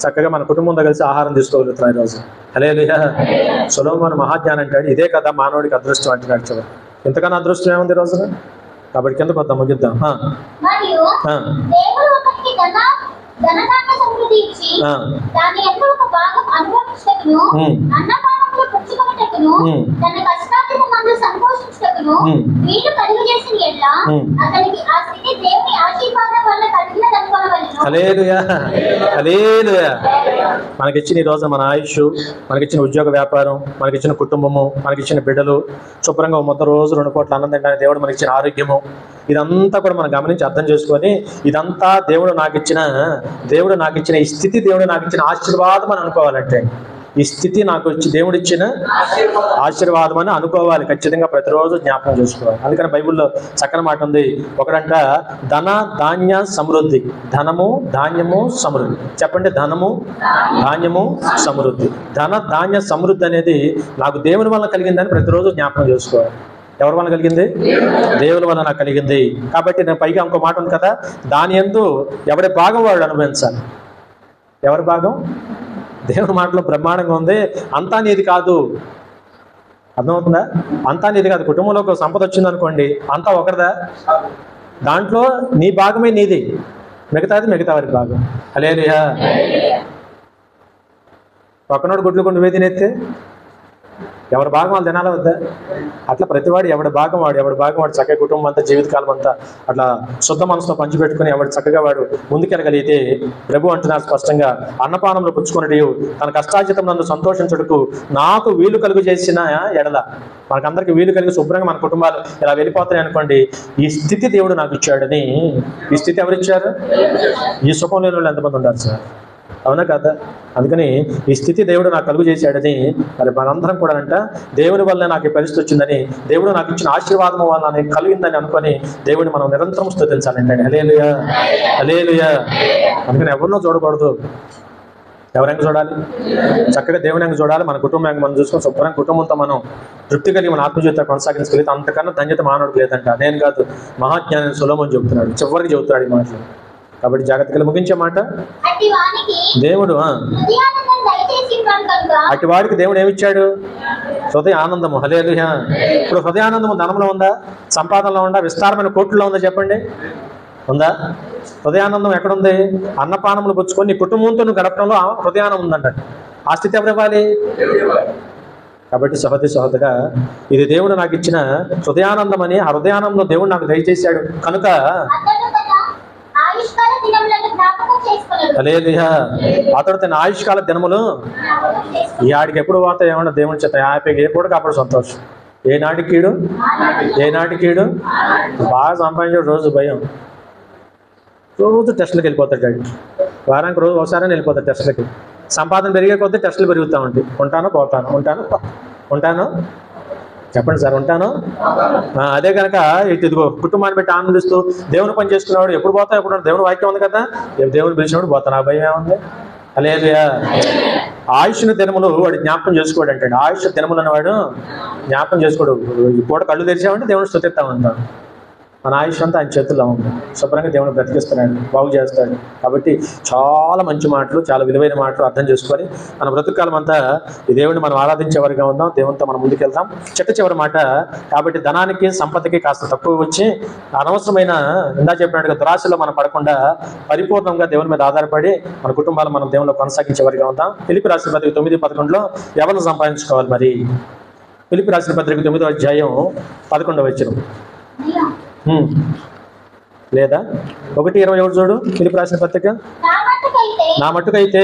చక్కగా మన కుటుంబంతో కలిసి ఆహారం తీసుకోగలుగుతున్నాం ఈరోజు. హల్లెలూయా. సొలొమోను మహాజ్ఞానం అంటాడు, ఇదే కదా మానవుడికి అదృష్టం అంటున్నాడు. చూడ ఎంతకన్నా అదృష్టం ఏముంది ఈ రోజున? కాబట్టి కింద కొద్దాం, ముగిద్దాం. హల్లెలూయా, హల్లెలూయా. మనకిచ్చిన ఈ రోజు మన ఆయుష్, మనకిచ్చిన ఉద్యోగ వ్యాపారం, మనకిచ్చిన కుటుంబము, మనకిచ్చిన బిడ్డలు, శుభ్రంగా మొత్తం రోజు 2 పూట్ల అన్నం తినడానికి దేవుడు మనకిచ్చిన ఆరోగ్యము, ఇదంతా కూడా మనం గమనించి అర్థం చేసుకొని, ఇదంతా దేవుడు నాకు ఇచ్చిన ఈ స్థితి, దేవుడు నాకు ఇచ్చిన ఆశీర్వాదం అని అనుకోవాలంటే, ఈ స్థితి నాకు దేవుడు ఇచ్చిన ఆశీర్వాదం అని అనుకోవాలి. ఖచ్చితంగా ప్రతిరోజు జ్ఞాపకం చేసుకోవాలి. అందుకని బైబిల్లో చక్కని మాట ఉంది. ఒకడంట ధన ధాన్య సమృద్ధి, ధనము ధాన్యము సమృద్ధి. చెప్పండి, ధనము ధాన్యము సమృద్ధి. ధన ధాన్య సమృద్ధి అనేది నాకు దేవుని వల్ల కలిగిందని ప్రతిరోజు జ్ఞాపకం చేసుకోవాలి. ఎవరి వల్ల కలిగింది? దేవుని వల్ల నాకు కలిగింది. కాబట్టి నేను పైగా ఇంకో మాట ఉంది కదా, దాని యందు ఎవరి భాగం వాడు అనుభవించాలి. ఎవరి భాగం? దేవుని మాటలో బ్రహ్మాండంగా ఉంది. అంతా నీది కాదు. అర్థమవుతుందా? అంతా నీది కాదు. కుటుంబంలో ఒక సంపద వచ్చింది అనుకోండి, అంతా ఒకరిదా? దాంట్లో నీ భాగమే నీది, మిగతాది మిగతా వారి భాగం. హల్లెలూయా. పక్కనోడు గుడ్లు కొన్ని తినేస్తే ఎవరి భాగం వాళ్ళు తినాలా వద్దా? అట్లా ప్రతివాడు ఎవడి భాగం వాడు చక్కగా కుటుంబం అంతా, జీవితకాలం అంతా అట్లా శుద్ధ మనసుతో పంచిపెట్టుకుని ఎవడు చక్కగా వాడు ముందుకెళ్ళగలిగితే, ప్రభు అంటున్నారు స్పష్టంగా, అన్నపానంలో పుచ్చుకున్నట్టు తన కష్టాజితం నందు సంతోషించుటకు నాకు వీలు కలుగు చేసిన ఎడల, మనకందరికి వీలు కలిగి శుభ్రంగా మన కుటుంబాలు ఇలా వెళ్ళిపోతున్నాయి అనుకోండి, ఈ స్థితి దేవుడు నాకు ఇచ్చాడని. ఈ స్థితి ఎవరిచ్చారు? ఈ సుఖం లేని వాళ్ళు ఎంతమంది ఉండాలి సార్? అవునా కదా? అందుకని ఈ స్థితి దేవుడు నాకు కలుగు చేశాడని మరి మనందరం కూడా అంట దేవుని వల్ల నాకు ఈ పరిస్థితి వచ్చిందని, దేవుడు నాకు ఇచ్చిన ఆశీర్వాదం వల్ల నాకు కలిగిందని అనుకొని దేవుడిని మనం నిరంతరం స్తుతించాలంటే హల్లెలూయా, హల్లెలూయా. అందుకని ఎవరినో చూడకూడదు. ఎవరైనా చూడాలి? చక్కగా దేవుని అంగ చూడాలి. మన కుటుంబాన్ని మనం చూసుకొని శుభ్రంగా కుటుంబంతో మనం తృప్తి కలిగి మన ఆత్మజీవితం కొనసాగించగలిగితే అంతకన్నా ధన్యత మానవుడికి లేదంట. నేను కాదు, మహాజ్ఞాని సొలొమోను చెబుతున్నాడు, చివరికి చెబుతున్నాడు ఈ మాటలు. కాబట్టి జాగ్రత్తగా ముగించే మాట, దేవుడు అటు వాడికి దేవుడు ఏమిచ్చాడు? హృదయ ఆనందము. హల్లెలూయా. ఇప్పుడు హృదయ ఆనందము ధనంలో ఉందా, సంపాదనలో ఉందా, విస్తారమైన కోట్లలో ఉందా? చెప్పండి, ఉందా? హృదయానందం ఎక్కడుంది? అన్నపానములు పుచ్చుకొని నీ కుటుంబంతో నువ్వు గడపడంలో హృదయానం ఉందంట. ఆ స్థితి ఎవరు ఇవ్వాలి? కాబట్టి సహోదరుడా, ఇది దేవుడు నాకు ఇచ్చిన హృదయానందం అని, ఆ హృదయానందం దేవుడు నాకు దయచేశాడు కనుక హల్లెలూయా. అతడు తన ఆయుష్కాల దినములు ఈ ఆడికి ఎప్పుడు పోతాయి ఏమన్నా దేవుని చేత హ్యాపీగా ఎప్పుడు అప్పుడు సంతోషం. ఏనాటికీడు బాగా సంపాదించాడు, రోజు భయం, రోజు టెస్టులకు వెళ్ళిపోతాడు. వారానికి రోజు ఒకసారి వెళ్ళిపోతాడు టెస్టులకి. సంపాదన పెరిగే కొద్దీ టెస్టులు పెరుగుతూ ఉంటాయి. ఉంటాను చెప్పండి సార్, ఉంటాను. అదే కనుక ఇదిగో కుటుంబాన్ని పెట్టి ఆనందిస్తూ దేవుని పని చేసుకునేవాడు ఎప్పుడు పోతావు? ఎప్పుడు దేవుని వాక్యం ఉంది కదా, దేవుని పిలిచినప్పుడు పోతాను. ఆ భయం ఏముంది? హల్లెలూయా. ఆయుష్ను దినములు వాడు జ్ఞాపకం చేసుకోడు అంటాడు. ఆయుష్ దినములు అన్నవాడు జ్ఞాపకం చేసుకోడు. ఈ పూట కళ్ళు తెరిచామంటే దేవుని స్తుతిస్తా ఉంటాం. మన ఆయుష్ అంతా ఆయన చేతుల్లో ఉంది. శుభ్రంగా దేవుని బ్రతికిస్తున్నాడు, బాగు చేస్తాడు. కాబట్టి చాలా మంచి మాటలు, చాలా విలువైన మాటలు అర్థం చేసుకొని మన బ్రతుకాలం అంతా ఈ దేవుడిని మనం ఆరాధించే వారిగా ఉందాం. దేవునితో మనం ముందుకెళ్తాం. చివరి మాట, కాబట్టి ధనానికి సంపదకి కాస్త తక్కువ వచ్చి అనవసరమైన ఇందా చెప్పినట్టుగా దురాశలో మనం పడకుండా పరిపూర్ణంగా దేవుని మీద ఆధారపడి మన కుటుంబాలు మనం దేవునిలో కొనసాగించే వారిగా ఉందాం. ఫిలిప్పీ రాసిన పత్రిక 9:11 ఎవరిని సంపాదించుకోవాలి మరి? ఫిలిప్పీ రాసిన పత్రిక 9వ అధ్యాయం 11వ వచనం లేదా 1:21 చూడు. ఫిలిప్పీ రాసిన పత్రిక, నా మట్టుకైతే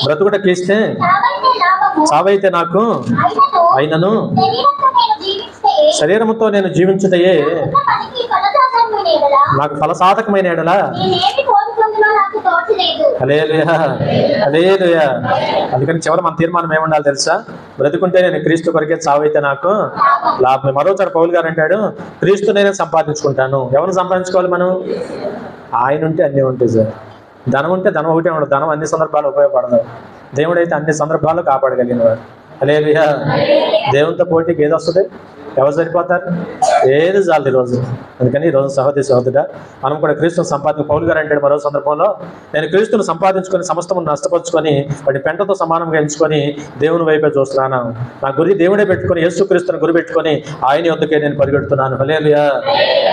బ్రతుకుట క్రీస్తే, చావైతే నాకు అయినను, శరీరముతో నేను జీవించుటయే నాకు ఫలసాధకమైన ఎడలా. హల్లెలూయా, హల్లెలూయా. అందుకని చివరి మన తీర్మానం ఏముండాలి తెలుసా? బ్రతుకుంటే నేను క్రీస్తు కొరకే, చావైతే నాకు లాభమే. మరోసారి పౌలు గారు అంటాడు, క్రీస్తు నేనే సంపాదించుకుంటాను. ఎవరిని సంపాదించుకోవాలి మనం? ఆయన ఉంటే అన్నీ ఉంటాయి సార్. ధనం ఉంటే ధనం ఒకటే ఉండదు. ధనం అన్ని సందర్భాలు ఉపయోగపడదు. దేవుడైతే అన్ని సందర్భాల్లో కాపాడగలిగినవాడు. హల్లెలూయా. దేవునితో పోటీకి ఏది వస్తుంది? ఎవరు సరిపోతారు? ఏది చాలదు ఈరోజు. అందుకని ఈరోజు సహోదరుడా, మనం కూడా క్రీస్తుని సంపాదించు. పౌలు గారు అంటాడు మరో సందర్భంలో, నేను క్రీస్తును సంపాదించుకొని సమస్తమును నష్టపరుచుకొని వాటి పెంటతో సమానంగా ఎంచుకొని దేవుని వైపే చూస్తున్నాను. నా గురి దేవుడే పెట్టుకొని, యేసుక్రీస్తుని గురి పెట్టుకొని ఆయన యొద్దకే నేను పరిగెడుతున్నాను. హల్లెలూయా,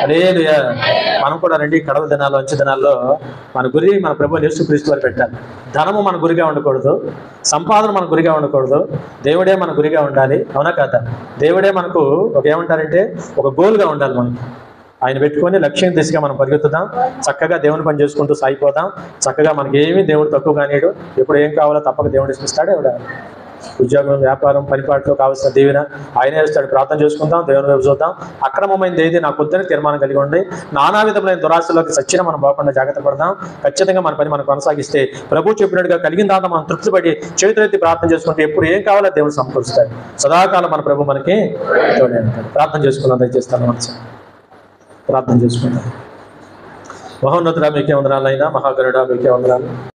హల్లెలూయా. మనం కూడా రండి, కడవ దినాల్లో, మంచి దినాల్లో మన గురి మన ప్రభువు యేసుక్రీస్తు వారు పెట్టాలి. ధనము మన గురిగా ఉండకూడదు, సంపాదన మన గురిగా ఉండకూడదు. దేవుడే మన గురిగా ఉండాలి. అవునా కదా? దేవుడే మనకు ఒక ఏమంటారంటే ఒక గోల్గా ఉండాలి. మనం ఆయన పెట్టుకొని లక్ష్యం దిశగా మనం పరిగెత్తుదాం. చక్కగా దేవుని పని చేసుకుంటూ సాగిపోదాం. చక్కగా మనకి ఏమీ దేవుడు తక్కువ కానీడు. ఎప్పుడు ఏం కావాలో తప్పక దేవుడు ఇస్తాడు. ఎవడ ఉద్యోగం, వ్యాపారం, పనిపాట్లో కావాల్సిన దీవెన ఆయనే ఇస్తాడు. ప్రార్థన చేసుకుందాం, దేవుని వైపు చూద్దాం. అక్రమమైనది ఏది నాకు వద్దని తీర్మానం కలిగి ఉండి నానా విధములైన దురాశలోకి సచ్చిన మనం పోకుండా జాగ్రత్త పడదాం. ఖచ్చితంగా మన పని మనం కొనసాగిస్తే ప్రభు చెప్పినట్టుగా కలిగిన దాంతో మనం తృప్తిపడి చేతులెత్తి ప్రార్థన చేసుకుంటే ఎప్పుడు ఏం కావాలో దేవుడు సమకూరుస్తాడు. సదాకాలం మన ప్రభు మనకి తోడే ఉంటాడు. ప్రార్థన చేసుకుందాం. దయచేస్తాను మనసు ప్రార్థన చేసుకుందాం. మహోన్నతుడా మీకే వందనాలైనా, మహాగరుడా మీకే వందనాలు.